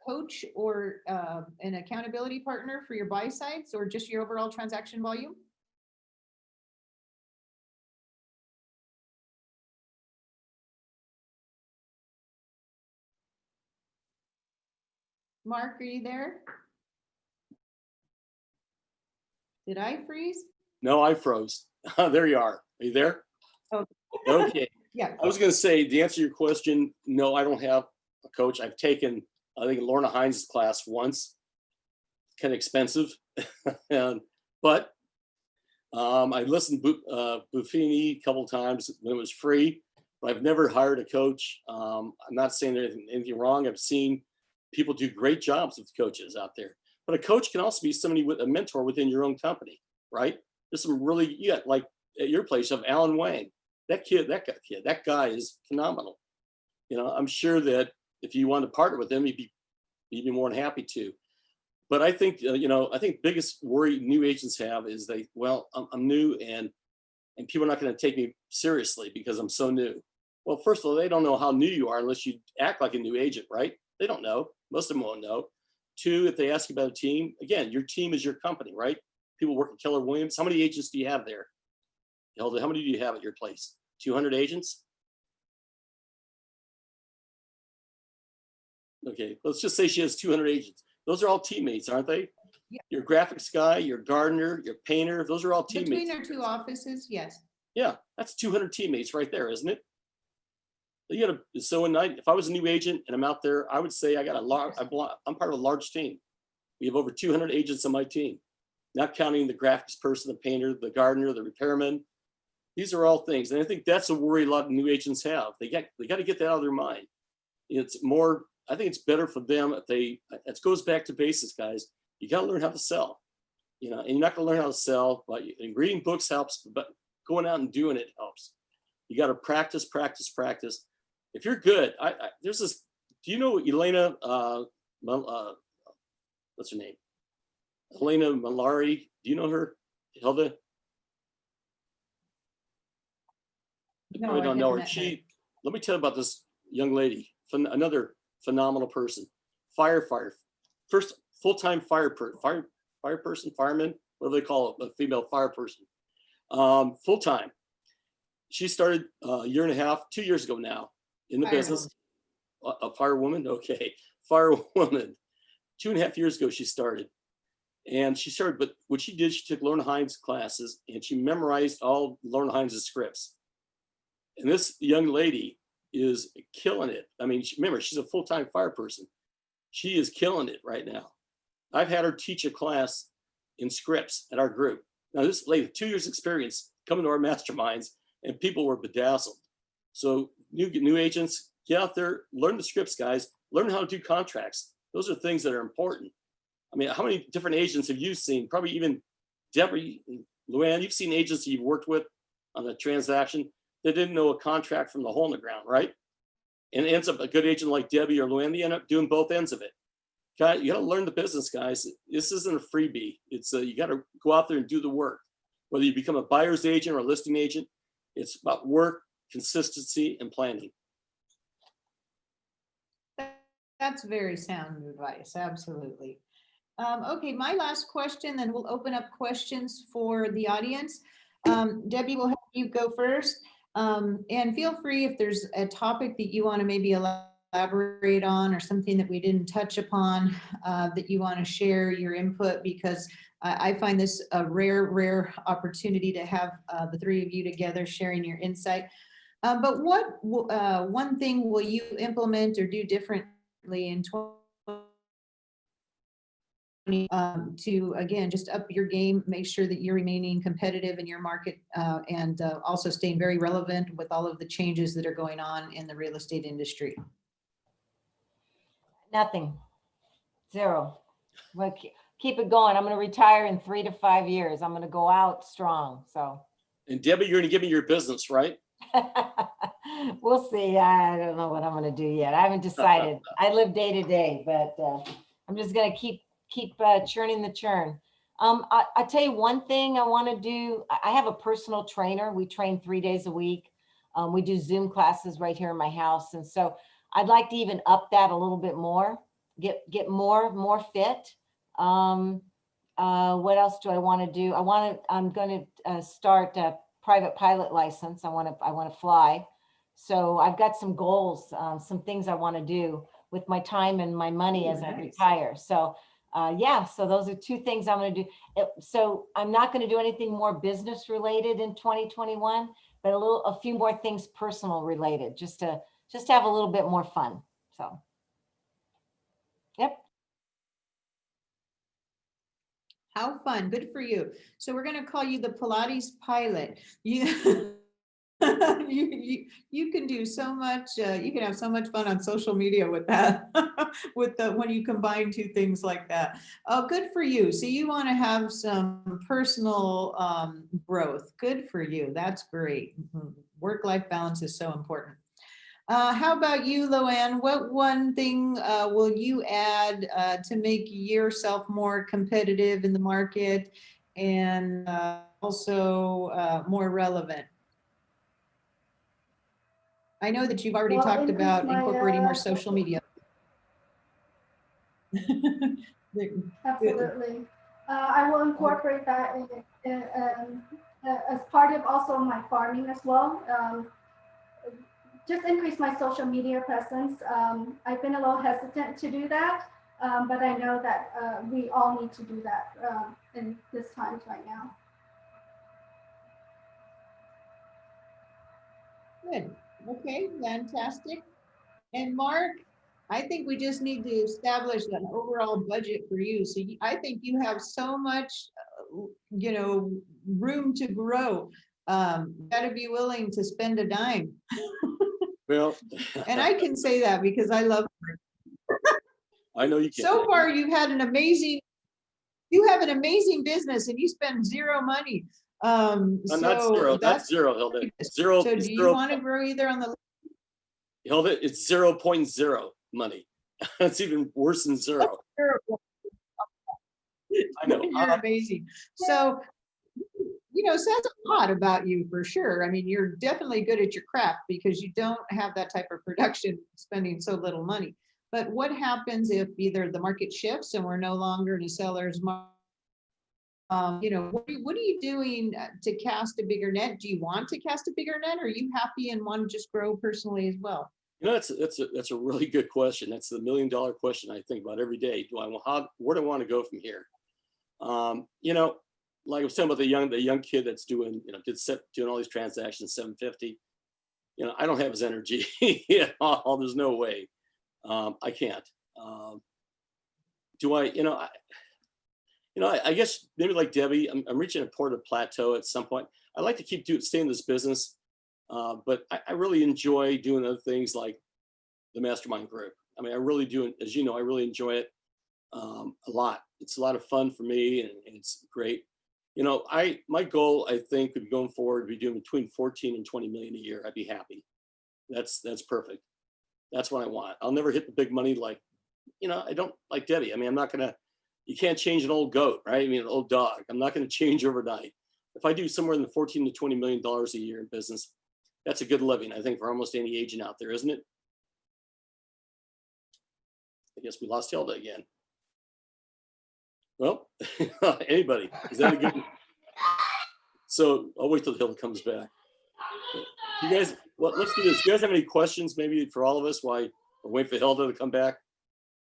Speaker 1: coach or an accountability partner for your buy sites or just your overall transaction volume? Mark, are you there? Did I freeze?
Speaker 3: No, I froze. There you are. Are you there?
Speaker 1: Oh.
Speaker 3: Okay.
Speaker 1: Yeah.
Speaker 3: I was going to say, to answer your question, no, I don't have a coach. I've taken, I think, Lorna Hines' class once. Kind of expensive. But I listened to Buffini a couple of times when it was free, but I've never hired a coach. I'm not saying there's anything wrong. I've seen people do great jobs with coaches out there. But a coach can also be somebody with a mentor within your own company, right? There's some really, yeah, like at your place of Alan Wang. That guy is phenomenal. You know, I'm sure that if you want to partner with him, he'd be more than happy to. But I think, I think biggest worry new agents have is I'm new and people are not going to take me seriously because I'm so new. Well, first of all, they don't know how new you are unless you act like a new agent, right? They don't know. Most of them won't know. Two, if they ask you about a team, again, your team is your company, right? People work at Keller Williams. How many agents do you have there? Hilda, how many do you have at your place? 200 agents? Okay, let's just say she has 200 agents. Those are all teammates, aren't they?
Speaker 1: Yeah.
Speaker 3: Your graphics guy, your gardener, your painter, those are all teammates.
Speaker 1: Between our two offices, yes.
Speaker 3: Yeah, that's 200 teammates right there, isn't it? If I was a new agent and I'm out there, I would say I'm part of a large team. We have over 200 agents on my team, not counting the graphics person, the painter, the gardener, the repairman. These are all things. And I think that's a worry a lot of new agents have. They got to get that out of their mind. It's more, I think it's better for them if it goes back to basics, guys. You got to learn how to sell, and you're not going to learn how to sell, but reading books helps, but going out and doing it helps. You got to practice, practice, practice. If you're good, there's this, do you know Elena, what's her name? Elena Malari. Do you know her, Hilda?
Speaker 1: No,
Speaker 3: I don't know her.
Speaker 1: met her.
Speaker 3: Let me tell you about this young lady, another phenomenal person, firefighter, first full-time fireman, whatever they call it, a female fire person, full-time. She started a year and a half, 2 years ago now in the business. A firewoman, okay, firewoman. 2.5 years ago she started. But what she did, she took Lorna Hines classes and she memorized all Lorna Hines' scripts. And this young lady is killing it. I mean, remember, she's a full-time fire person. She is killing it right now. I've had her teach a class in scripts at our group. Now, this lady, 2 years experience, coming to our masterminds, and people were bedazzled. So new agents, get out there, learn the scripts, guys. Learn how to do contracts. Those are things that are important. I mean, how many different agents have you seen? Probably even Deborah, Luann, you've seen agents you've worked with on a transaction that didn't know a contract from the hole in the ground, right? And it ends up a good agent like Debbie or Luann, they end up doing both ends of it. You got to learn the business, guys. This isn't a freebie. It's you got to go out there and do the work. Whether you become a buyer's agent or a listing agent, it's about work, consistency, and planning.
Speaker 1: That's very sound advice. Absolutely. Okay, my last question, then we'll open up questions for the audience. Debbie, will have you go first. And feel free if there's a topic that you want to maybe elaborate on or something that we didn't touch upon that you want to share your input, because I find this a rare opportunity to have the three of you together sharing your insight. But what one thing will you implement or do differently in 2020 to, again, just up your game, make sure that you're remaining competitive in your market and also staying very relevant with all of the changes that are going on in the real estate industry?
Speaker 2: Nothing. Zero. Well, keep it going. I'm going to retire in 3 to 5 years. I'm going to go out strong. So.
Speaker 3: And Debbie, you're going to give me your business, right?
Speaker 2: We'll see. I don't know what I'm going to do yet. I haven't decided. I live day to day, but I'm just going to keep churning the churn. I'll tell you one thing I want to do. I have a personal trainer. We train 3 days a week. We do Zoom classes right here in my house. And so I'd like to even up that a little bit more, get more fit. What else do I want to do? I'm going to start a private pilot license. I want to fly. So I've got some goals, some things I want to do with my time and my money as I retire. So yeah, so those are two things I'm going to do. So I'm not going to do anything more business related in 2021, but a few more things personal related, just to have a little bit more fun. So, yep.
Speaker 1: How fun. Good for you. So we're going to call you the Pilates pilot. You, you can do so much. You can have so much fun on social media with that, when you combine two things like that. Oh, good for you. So you want to have some personal growth. Good for you. That's great. Work-life balance is so important. How about you, Loanne? What one thing will you add to make yourself more competitive in the market and also more relevant? I know that you've already talked about incorporating more social media.
Speaker 4: Absolutely. I will incorporate that as part of also my farming as well. Just increase my social media presence. I've been a little hesitant to do that, but I know that we all need to do that in this times right now.
Speaker 1: Good. Okay, fantastic. And Mark, I think we just need to establish an overall budget for you. So I think you have so much, room to grow. Got to be willing to spend a dime.
Speaker 3: Well,
Speaker 1: And I can say that because I love her.
Speaker 3: I know you can.
Speaker 1: So far, you have an amazing business and you spend zero money.
Speaker 3: Not zero. That's zero, Hilda. Zero.
Speaker 1: So do you want to grow either on the?
Speaker 3: Hilda, it's 0.0 money. That's even worse than zero. I know.
Speaker 1: You're amazing. So, says a lot about you for sure. I mean, you're definitely good at your craft because you don't have that type of production spending so little money. But what happens if either the market shifts and we're no longer in a seller's market? What are you doing to cast a bigger net? Do you want to cast a bigger net? Or are you happy and want to just grow personally as well?
Speaker 3: That's a really good question. That's the $1 million question I think about every day. Where do I want to go from here? Like I was talking about the young kid that's doing all these transactions, 750. I don't have his energy. There's no way. I can't. Do I? I guess maybe like Debbie, I'm reaching a point of plateau at some point. I like to stay in this business, but I really enjoy doing other things like the Mastermind group. I mean, I really do. As you know, I really enjoy it a lot. It's a lot of fun for me, and it's great. My goal, I think, would be going forward, would be doing between 14 and 20 million a year. I'd be happy. That's perfect. That's what I want. I'll never hit the big money like, I don't like Debbie. I mean, you can't change an old goat, right? I mean, an old dog. I'm not going to change overnight. If I do somewhere in the 14 to 20 million dollars a year in business, that's a good living, I think, for almost any agent out there, isn't it? I guess we lost Hilda again. Well, anybody, is that a good? So I'll wait till Hilda comes back. You guys, let's do this. Do you guys have any questions maybe for all of us while we're waiting for Hilda to come back?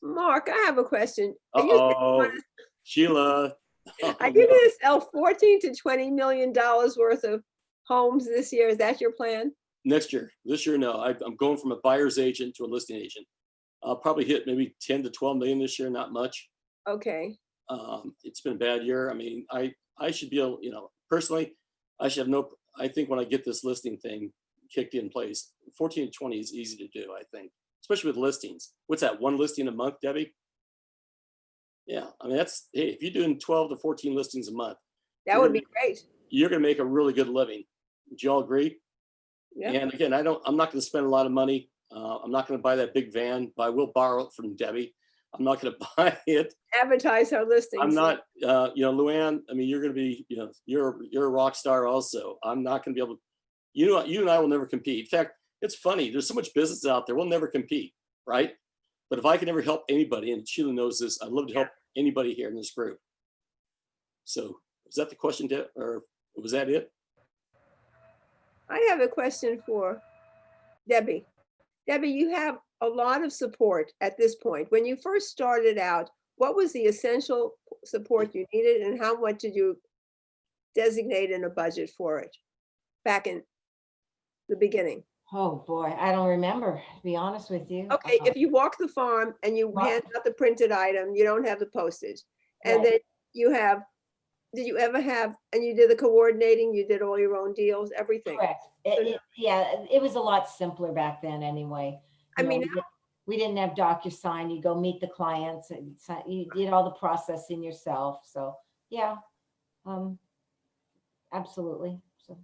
Speaker 5: Mark, I have a question.
Speaker 3: Sheila.
Speaker 5: Are you going to sell 14 to 20 million dollars worth of homes this year? Is that your plan?
Speaker 3: Next year. This year, no. I'm going from a buyer's agent to a listing agent. I'll probably hit maybe 10 to 12 million this year, not much.
Speaker 5: Okay.
Speaker 3: It's been a bad year. I mean, I should be able, personally, I think when I get this listing thing kicked in place, 14 to 20 is easy to do, I think, especially with listings. What's that, one listing a month, Debbie? Yeah, I mean, hey, if you're doing 12 to 14 listings a month,
Speaker 5: that would be great.
Speaker 3: You're going to make a really good living. Would you all agree?
Speaker 5: Yeah.
Speaker 3: And again, I'm not going to spend a lot of money. I'm not going to buy that big van, but I will borrow it from Debbie. I'm not going to buy it.
Speaker 5: Advertise our listings.
Speaker 3: I'm not, Luann, I mean, you're going to be, you're a rock star also. I'm not going to be able to you and I will never compete. In fact, it's funny. There's so much business out there. We'll never compete, right? But if I can ever help anybody, and Sheila knows this, I'd love to help anybody here in this group. So is that the question, or was that it?
Speaker 5: I have a question for Debbie. Debbie, you have a lot of support at this point. When you first started out, what was the essential support you needed and how much did you designate in a budget for it back in the beginning?
Speaker 2: Oh, boy, I don't remember, to be honest with you.
Speaker 5: Okay, if you walk the farm and you
Speaker 2: Right.
Speaker 5: hand out the printed item, you don't have the postage. And
Speaker 2: Right.
Speaker 5: then you have, did you ever have, and you did the coordinating, you did all your own deals, everything?
Speaker 2: Correct. Yeah, it was a lot simpler back then anyway.
Speaker 5: I
Speaker 2: You know,
Speaker 5: mean,
Speaker 2: we didn't have DocuSign. You go meet the clients and you did all the processing yourself. So yeah, absolutely. So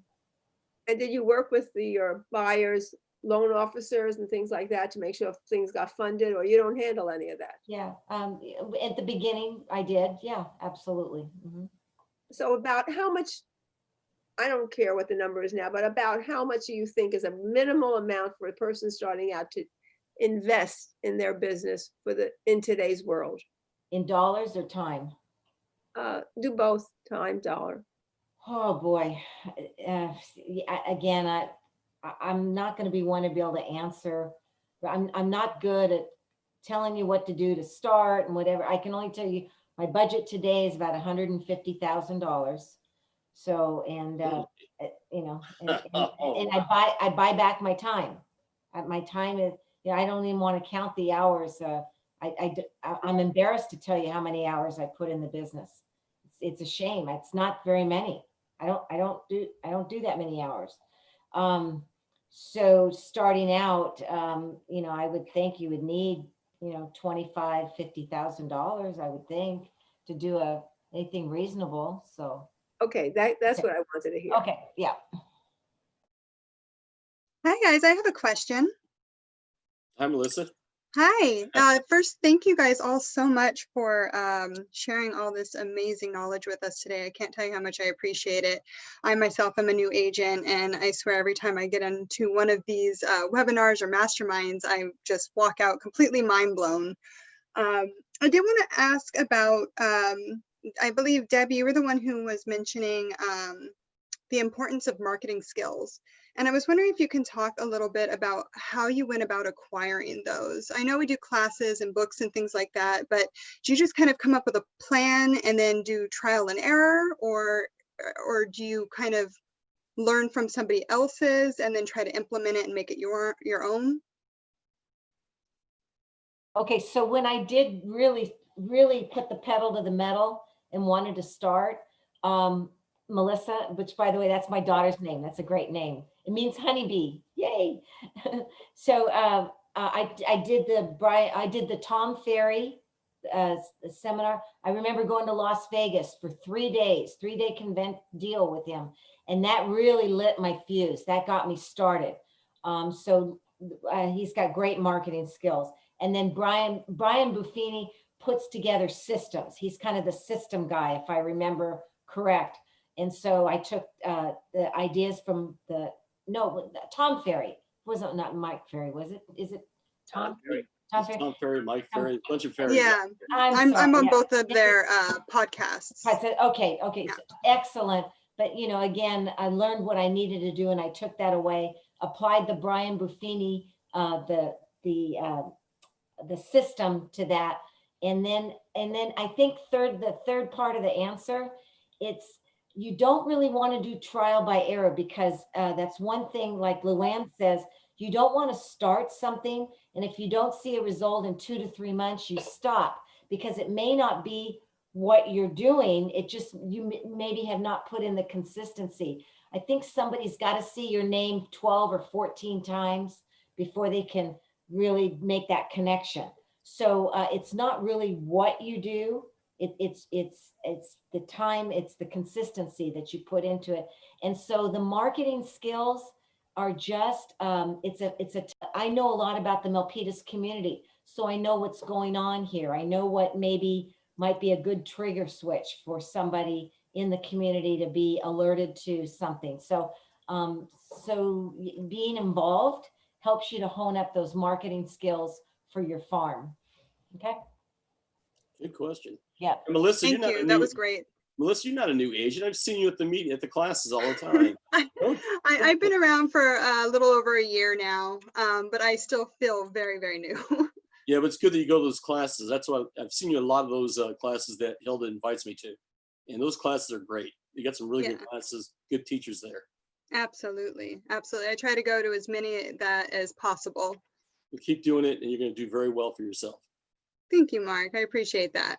Speaker 5: and did you work with your buyers, loan officers and things like that to make sure things got funded, or you don't handle any of that?
Speaker 2: yeah, at the beginning I did. Yeah, absolutely. Mhm.
Speaker 5: So about how much, I don't care what the number is now, but about how much do you think is a minimal amount for a person starting out to invest in their business in today's world?
Speaker 2: In dollars or time?
Speaker 5: Do both, time, dollar.
Speaker 2: Oh boy. Again, I'm not going to be one to be able to answer. I'm not good at telling you what to do to start and whatever. I can only tell you my budget today is about $150,000. So, and you know, and I buy back my time. My time is, you know, I don't even want to count the hours. I'm embarrassed to tell you how many hours I put in the business. It's a shame. It's not very many. I don't do that many hours. So starting out, you know, I would think you would need, you know, $25,000-$50,000, I would think, to do anything reasonable. So
Speaker 5: Okay, that's
Speaker 2: Okay.
Speaker 5: what I wanted to hear.
Speaker 2: okay, yeah.
Speaker 6: Hi, guys. I have a question.
Speaker 3: Hi, Melissa.
Speaker 6: Hi. First, thank you guys all so much for sharing all this amazing knowledge with us today. I can't tell you how much I appreciate it. I myself am a new agent, and I swear every time I get into one of these webinars or masterminds, I just walk out completely mind blown. I did want to ask about, I believe, Debbie, you were the one who was mentioning the importance of marketing skills. And I was wondering if you can talk a little bit about how you went about acquiring those. I know we do classes and books and things like that, but do you just kind of come up with a plan and then do trial and error, or do you kind of learn from somebody else's and then try to implement it and make it your own?
Speaker 2: Okay, so when I did really put the pedal to the metal and wanted to start, Melissa, which by the way, that's my daughter's name. That's a great name. It means honeybee. Yay. So I did the Tom Ferry seminar. I remember going to Las Vegas for 3 days, 3-day deal with him. And that really lit my fuse. That got me started. So he's got great marketing skills. And then Brian Buffini puts together systems. He's kind of the system guy, if I remember correct. And so I took the ideas from Tom Ferry. Not Mike Ferry, was it? Is it Tom? Tom Ferry.
Speaker 3: Tom Ferry, Mike Ferry, a bunch of Ferry.
Speaker 6: Yeah,
Speaker 2: I'm
Speaker 6: I'm on
Speaker 2: yeah.
Speaker 6: both of their podcasts.
Speaker 2: I said, okay,
Speaker 6: Yeah.
Speaker 2: so excellent. But you know, again, I learned what I needed to do, and I took that away. Applied the Brian Buffini, the system to that, and then I think the third part of the answer, it's you don't really want to do trial by error, because that's one thing, like Luann says, you don't want to start something, and if you don't see a result in 2 to 3 months, you stop, because it may not be what you're doing. It just, you maybe have not put in the consistency. I think somebody's got to see your name 12 or 14 times before they can really make that connection. So it's not really what you do. It's the time, it's the consistency that you put into it. And so the marketing skills are just, I know a lot about the Milpitas community. So I know what's going on here. I know what maybe might be a good trigger switch for somebody in the community to be alerted to something. So So being involved helps you to hone up those marketing skills for your farm. Okay.
Speaker 3: Good question.
Speaker 2: Yeah.
Speaker 3: And Melissa,
Speaker 6: Thank you. That was great.
Speaker 3: Melissa, you're not a new agent. I've seen you at the meeting, at the classes all the time.
Speaker 6: I've been around for a little over a year now, but I still feel very, very new.
Speaker 3: Yeah, but it's good that you go to those classes. That's why I've seen you a lot of those classes that Hilda invites me to. And those classes are great. You got some really good classes, good teachers there.
Speaker 6: Absolutely. Absolutely. I try to go to as many that as possible.
Speaker 3: You keep doing it and you're going to do very well for yourself.
Speaker 6: Thank you, Mark. I appreciate that.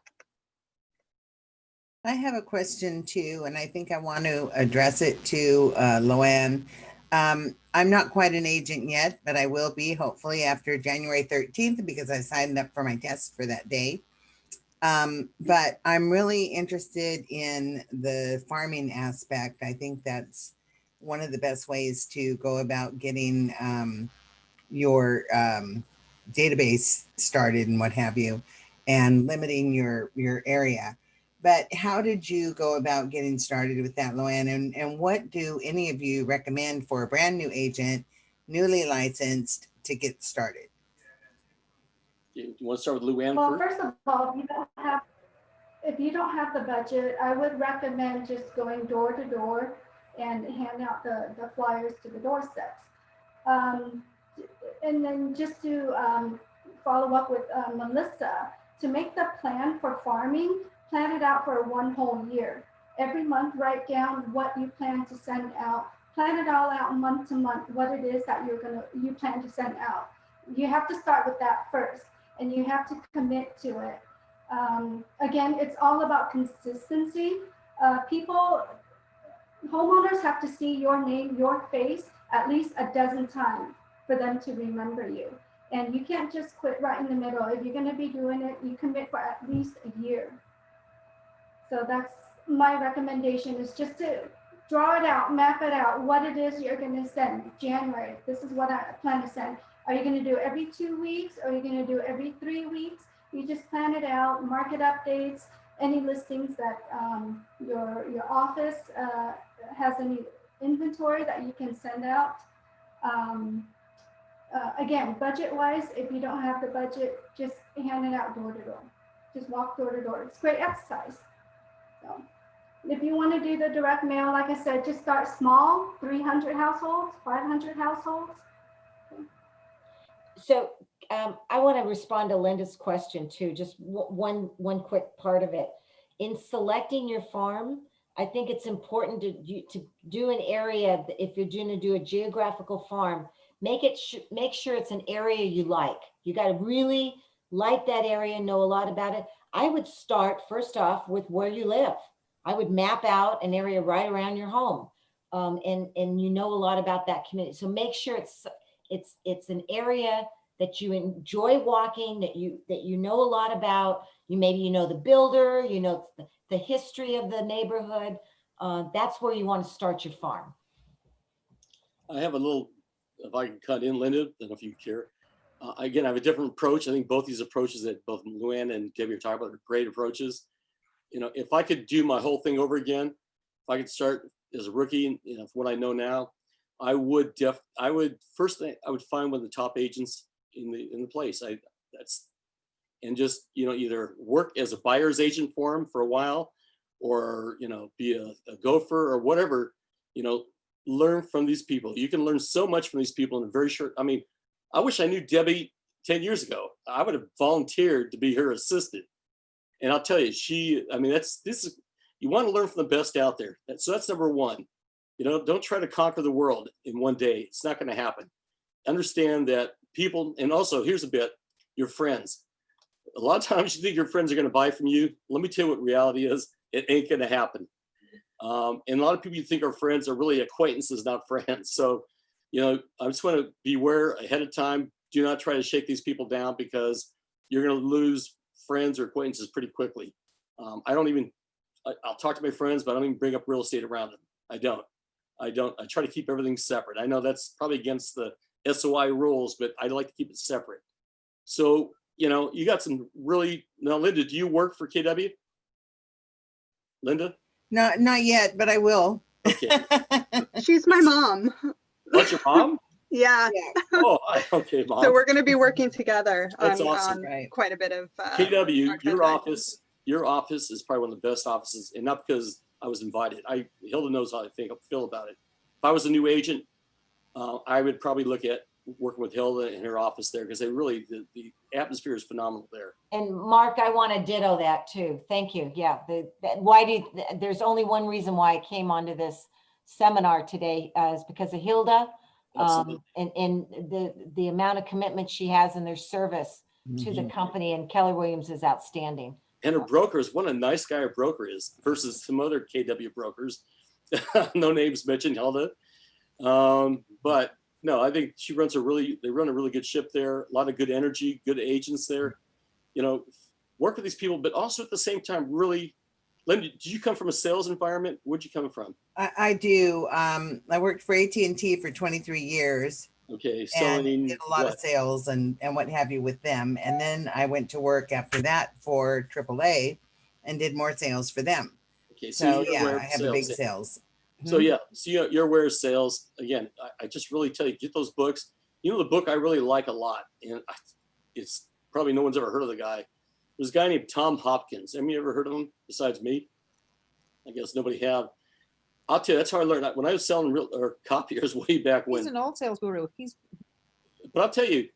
Speaker 7: I have a question too, and I think I want to address it to Loanne. I'm not quite an agent yet, but I will be hopefully after January 13th because I signed up for my test for that day. But I'm really interested in the farming aspect. I think that's one of the best ways to go about getting your database started and what have you, and limiting your area. But how did you go about getting started with that, Loanne? And what do any of you recommend for a brand new agent, newly licensed, to get started?
Speaker 3: You want to start with Luann
Speaker 4: Well,
Speaker 3: first?
Speaker 4: first of all, if you don't have the budget, I would recommend just going door to door and hand out the flyers to the doorsteps. And then just to follow up with Melissa, to make the plan for farming, plan it out for one whole year. Every month, write down what you plan to send out. Plan it all out month to month, what it is that you plan to send out. You have to start with that first, and you have to commit to it. Again, it's all about consistency. Homeowners have to see your name, your face, at least a dozen times for them to remember you. And you can't just quit right in the middle. If you're going to be doing it, you commit for at least a year. So that's my recommendation, is just to draw it out, map it out, what it is you're going to send. January, this is what I plan to send. Are you going to do every 2 weeks? Or are you going to do every 3 weeks? You just plan it out, market updates, any listings that your office has any inventory that you can send out. Again, budget-wise, if you don't have the budget, just hand it out door to door. Just walk door to door. It's great exercise. So, if you want to do the direct mail, like I said, just start small, 300 households, 500 households.
Speaker 2: So I want to respond to Linda's question too, just one quick part of it. In selecting your farm, I think it's important to do an area, if you're going to do a geographical farm, make sure it's an area you like. You got to really like that area, know a lot about it. I would start first off with where you live. I would map out an area right around your home, and you know a lot about that community. So make sure it's an area that you enjoy walking, that you know a lot about. Maybe you know the builder, you know the history of the neighborhood. That's where you want to start your farm.
Speaker 3: I have a little, if I can cut in, Linda, I don't know if you care. Again, I have a different approach. I think both these approaches that both Luann and Debbie are talking about are great approaches. You know, if I could do my whole thing over again, if I could start as a rookie, you know, from what I know now, I would first thing I would find one of the top agents in the place. And just, you know, either work as a buyer's agent for them for a while, or, you know, be a gopher or whatever, you know, learn from these people. You can learn so much from these people in a very short, I mean, I wish I knew Debbie 10 years ago. I would have volunteered to be her assistant. And I'll tell you, you want to learn from the best out there. So that's number one. You know, don't try to conquer the world in one day. It's not going to happen. Understand that people, and also here's a bit, your friends. A lot of times you think your friends are going to buy from you. Let me tell you what reality is. It ain't going to happen. And a lot of people you think are friends are really acquaintances, not friends. So, you know, I just want to beware ahead of time. Do not try to shake these people down, because you're going to lose friends or acquaintances pretty quickly. I'll talk to my friends, but I don't even bring up real estate around them. I don't. I try to keep everything separate. I know that's probably against the SOI rules, but I like to keep it separate. So, you know, you got some really, now, Linda, do you work for KW? Linda?
Speaker 7: Not yet, but I will.
Speaker 3: Okay.
Speaker 6: She's my mom.
Speaker 3: What's your mom?
Speaker 6: Yeah.
Speaker 7: Yeah,
Speaker 3: Oh, okay,
Speaker 6: So
Speaker 3: mom.
Speaker 6: we're going to be working together
Speaker 3: That's
Speaker 6: on,
Speaker 3: awesome.
Speaker 7: Right.
Speaker 6: quite a bit of
Speaker 3: KW,
Speaker 6: our transactions.
Speaker 3: your office is probably one of the best offices, and not because I was invited. Hilda knows how I feel about it. If I was a new agent, I would probably look at working with Hilda in her office there, because the atmosphere is phenomenal there.
Speaker 2: And Mark, I want to ditto that too. Thank you. Yeah. There's only one reason why I came onto this seminar today is because of Hilda.
Speaker 3: Absolutely.
Speaker 2: And the amount of commitment she has in their service to the company, and Keller Williams is outstanding.
Speaker 3: And her brokers, what a nice guy her broker is versus some other KW brokers. No names mentioned, Hilda. But no, I think they run a really good ship there. A lot of good energy, good agents there. You know, work with these people, but also at the same time, really, Linda, did you come from a sales environment? Where'd you come from?
Speaker 7: I do. I worked for AT&T for 23 years
Speaker 3: Okay,
Speaker 7: and
Speaker 3: selling
Speaker 7: did a lot of
Speaker 3: what?
Speaker 7: sales and what have you with them. And then I went to work after that for AAA and did more sales for them.
Speaker 3: Okay,
Speaker 7: So
Speaker 3: you're
Speaker 7: yeah,
Speaker 3: aware
Speaker 7: I
Speaker 3: of
Speaker 7: have a big
Speaker 3: sales.
Speaker 7: sales.
Speaker 3: So yeah, so you're aware of sales. Again, I just really tell you, get those books. You know, the book I really like a lot, and it's probably no one's ever heard of the guy. There's a guy named Tom Hopkins. Have you ever heard of him besides me? I guess nobody have. I'll tell you, that's how I learned. When I was selling copiers way back when.
Speaker 1: He's an old sales guru.
Speaker 3: But I'll tell you,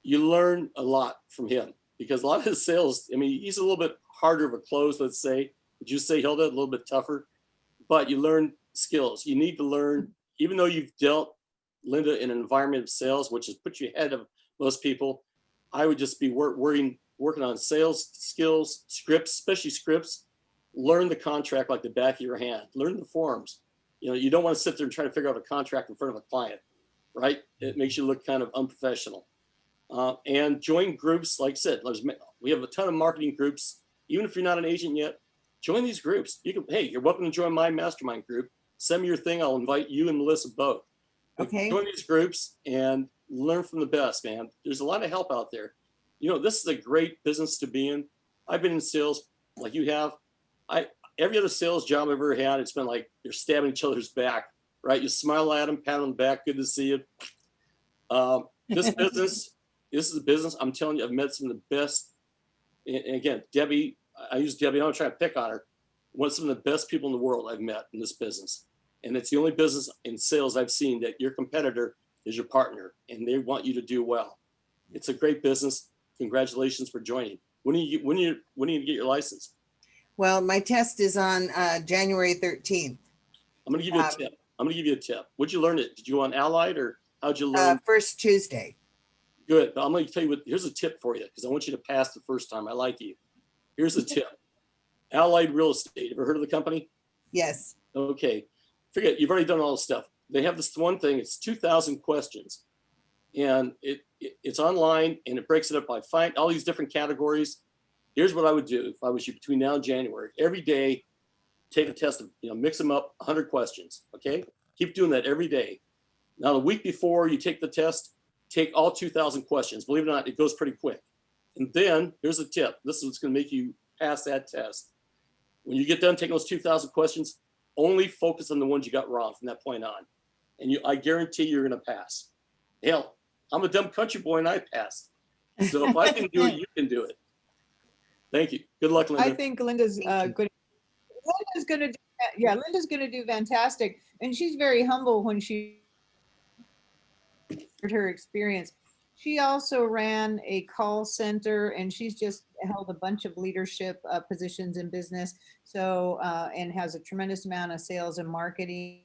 Speaker 3: you learn a lot from him, because a lot of his sales, I mean, he's a little bit harder of a close, let's say. Would you say, Hilda, a little bit tougher? But you learn skills. You need to learn, even though you've dealt, Linda, in an environment of sales, which has put you ahead of most people. I would just be working on sales skills, scripts, especially scripts. Learn the contract like the back of your hand. Learn the forms. You know, you don't want to sit there and try to figure out a contract in front of a client, right? It makes you look kind of unprofessional. And join groups, like I said, we have a ton of marketing groups. Even if you're not an agent yet, join these groups. Hey, you're welcome to join my mastermind group. Send me your thing. I'll invite you and Melissa both.
Speaker 7: Okay.
Speaker 3: Join these groups and learn from the best, man. There's a lot of help out there. You know, this is a great business to be in. I've been in sales like you have. Every other sales job I've ever had, it's been like you're stabbing each other's back, right? You smile at them, pat them on the back, good to see you. This is a business, I'm telling you, I've met some of the best. And again, Debbie, I use Debbie, I'm not trying to pick on her. One of some of the best people in the world I've met in this business. And it's the only business in sales I've seen that your competitor is your partner and they want you to do well. It's a great business. Congratulations for joining. When do you get your license?
Speaker 7: Well, my test is on January 13th.
Speaker 3: I'm going to give you a tip. What'd you learn it? Did you go on Allied, or how'd you learn?
Speaker 7: First Tuesday.
Speaker 3: Good. But I'm going to tell you here's a tip for you, because I want you to pass the first time. I like you. Here's a tip. Allied Real Estate. Ever heard of the company?
Speaker 7: Yes.
Speaker 3: Okay. Forget, you've already done all this stuff. They have this one thing. It's 2,000 questions. And it's online, and it breaks it up by all these different categories. Here's what I would do if I was you between now and January. Every day, take a test of, mix them up, 100 questions, okay? Keep doing that every day. Now, the week before you take the test, take all 2,000 questions. Believe it or not, it goes pretty quick. And then, here's a tip. This is what's gonna make you pass that test. When you get done taking those 2,000 questions, only focus on the ones you got wrong from that point on. And I guarantee you're gonna pass. Hell, I'm a dumb country boy and I passed. So if I can do it, you can do it. Thank you. Good luck, Linda.
Speaker 1: I think Linda's good. Linda's going to do fantastic. And she's very humble when she her experience. She also ran a call center, and she's just held a bunch of leadership positions in business. So, and has a tremendous amount of sales and marketing.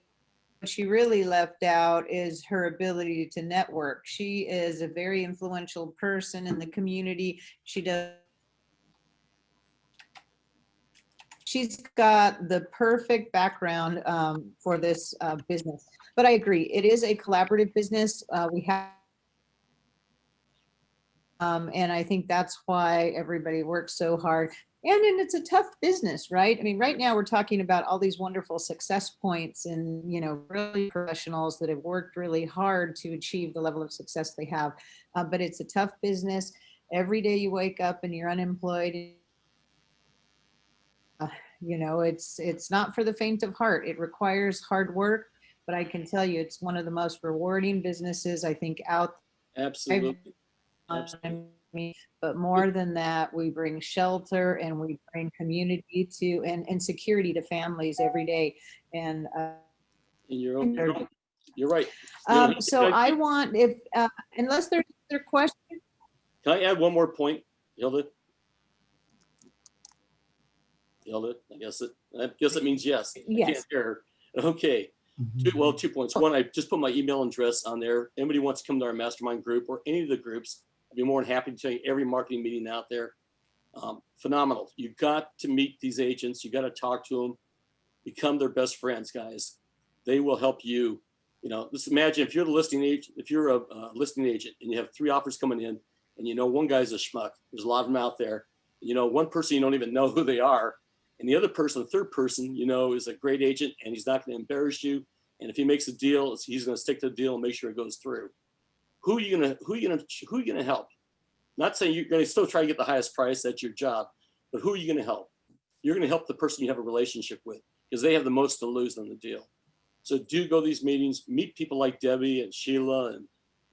Speaker 1: What she really left out is her ability to network. She is a very influential person in the community. She's got the perfect background for this business. But I agree, it is a collaborative business. We have, and I think that's why everybody works so hard. And it's a tough business, right? I mean, right now we're talking about all these wonderful success points and, really professionals that have worked really hard to achieve the level of success they have. But it's a tough business. Every day you wake up and you're unemployed. It's not for the faint of heart. It requires hard work. but I can tell you it's one of the most rewarding businesses I think out
Speaker 3: Absolutely.
Speaker 1: there. I mean, but more than that, we bring shelter and we bring community to and security to families every day. And
Speaker 3: And you're right. You know,
Speaker 1: so I want, if unless there's other questions.
Speaker 3: Can I add one more point, Hilda? Hilda, I guess it means yes. I
Speaker 1: Yes.
Speaker 3: can't hear her. Okay. 2 points. One, I just put my email address on there. Anybody wants to come to our mastermind group or any of the groups, I'd be more than happy to tell you every marketing meeting out there. Phenomenal. You got to meet these agents. You got to talk to them, become their best friends, guys. They will help you. You know, just imagine if you're the listing agent, if you're a listing agent and you have 3 offers coming in and you know one guy's a schmuck, there's a lot of them out there. You know, one person you don't even know who they are. And the other person, the third person, you know, is a great agent and he's not going to embarrass you. And if he makes a deal, he's going to stick to the deal and make sure it goes through. Who are you going to help? Not saying you're going to still try to get the highest price, that's your job, but who are you going to help? You're going to help the person you have a relationship with because they have the most to lose on the deal. So do go to these meetings, meet people like Debbie and Sheila and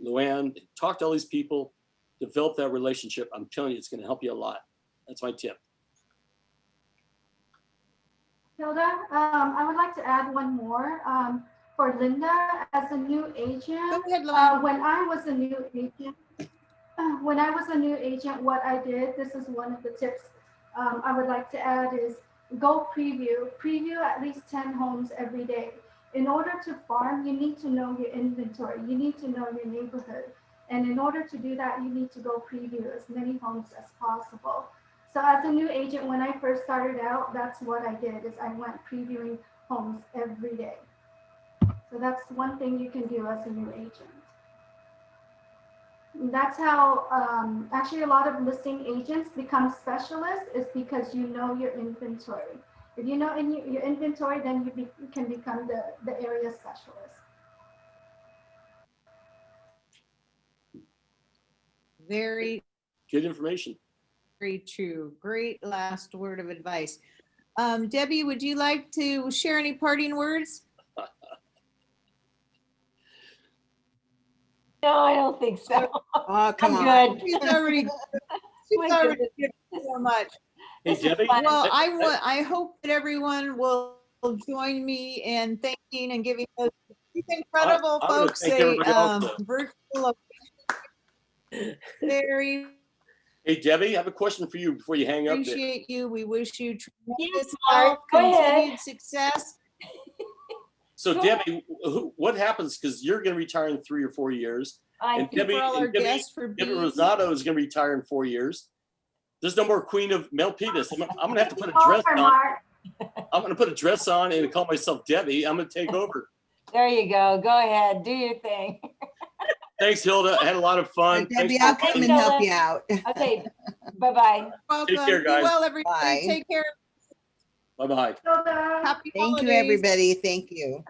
Speaker 3: Luann, talk to all these people, develop that relationship. I'm telling you, it's going to help you a lot. That's my tip.
Speaker 4: Hilda, I would like to add one more. For Linda, as a new agent,
Speaker 1: Go ahead, Luann.
Speaker 4: when I was a new agent, what I did, this is one of the tips I would like to add is go preview at least 10 homes every day. In order to farm, you need to know your inventory. You need to know your neighborhood. And in order to do that, you need to go preview as many homes as possible. So as a new agent, when I first started out, that's what I did is I went previewing homes every day. So that's one thing you can do as a new agent. And that's how actually a lot of listing agents become specialists is because you know your inventory. If you know your inventory, then you can become the area specialist.
Speaker 1: Very,
Speaker 3: Good information.
Speaker 1: very true. Great last word of advice. Debbie, would you like to share any parting words?
Speaker 2: No, I don't think so.
Speaker 7: Oh, come on.
Speaker 2: I'm good.
Speaker 1: She's already given so much.
Speaker 3: Hey,
Speaker 2: This was
Speaker 3: Debbie.
Speaker 2: fun.
Speaker 1: Well, I hope that everyone will join me in thanking and giving those incredible
Speaker 3: I wanna
Speaker 1: folks
Speaker 3: thank
Speaker 1: a
Speaker 3: everybody also.
Speaker 1: virtual. Very
Speaker 3: Hey, Debbie, I have a question for you before you hang up there.
Speaker 1: appreciate you. We wish you tremendous
Speaker 2: Mark.
Speaker 1: health,
Speaker 2: Go ahead.
Speaker 1: continued success.
Speaker 3: So
Speaker 2: Go
Speaker 3: Debbie, what happens? Because you're going to retire in 3 or 4 years.
Speaker 2: I
Speaker 1: Thank you for all our guests for
Speaker 3: Debbie
Speaker 1: being.
Speaker 3: Rosado is going to retire in 4 years. There's no more Queen of Milpitas. I'm going to have to put a dress
Speaker 4: Over,
Speaker 3: on.
Speaker 4: Mark.
Speaker 3: I'm going to put a dress on and call myself Debbie. I'm going to take over.
Speaker 2: There you go. Go ahead. Do your thing.
Speaker 3: Thanks, Hilda. I had a lot of fun.
Speaker 7: Debbie,
Speaker 3: Thanks.
Speaker 7: I'll come and help you out.
Speaker 2: Okay. Bye-bye.
Speaker 1: Welcome.
Speaker 3: care,
Speaker 1: Be
Speaker 3: guys.
Speaker 1: well, everybody.
Speaker 7: Bye.
Speaker 1: Take care.
Speaker 3: Bye-bye.
Speaker 4: Hilda.
Speaker 1: Happy
Speaker 7: Thank you,
Speaker 1: holidays.
Speaker 7: everybody. Thank you.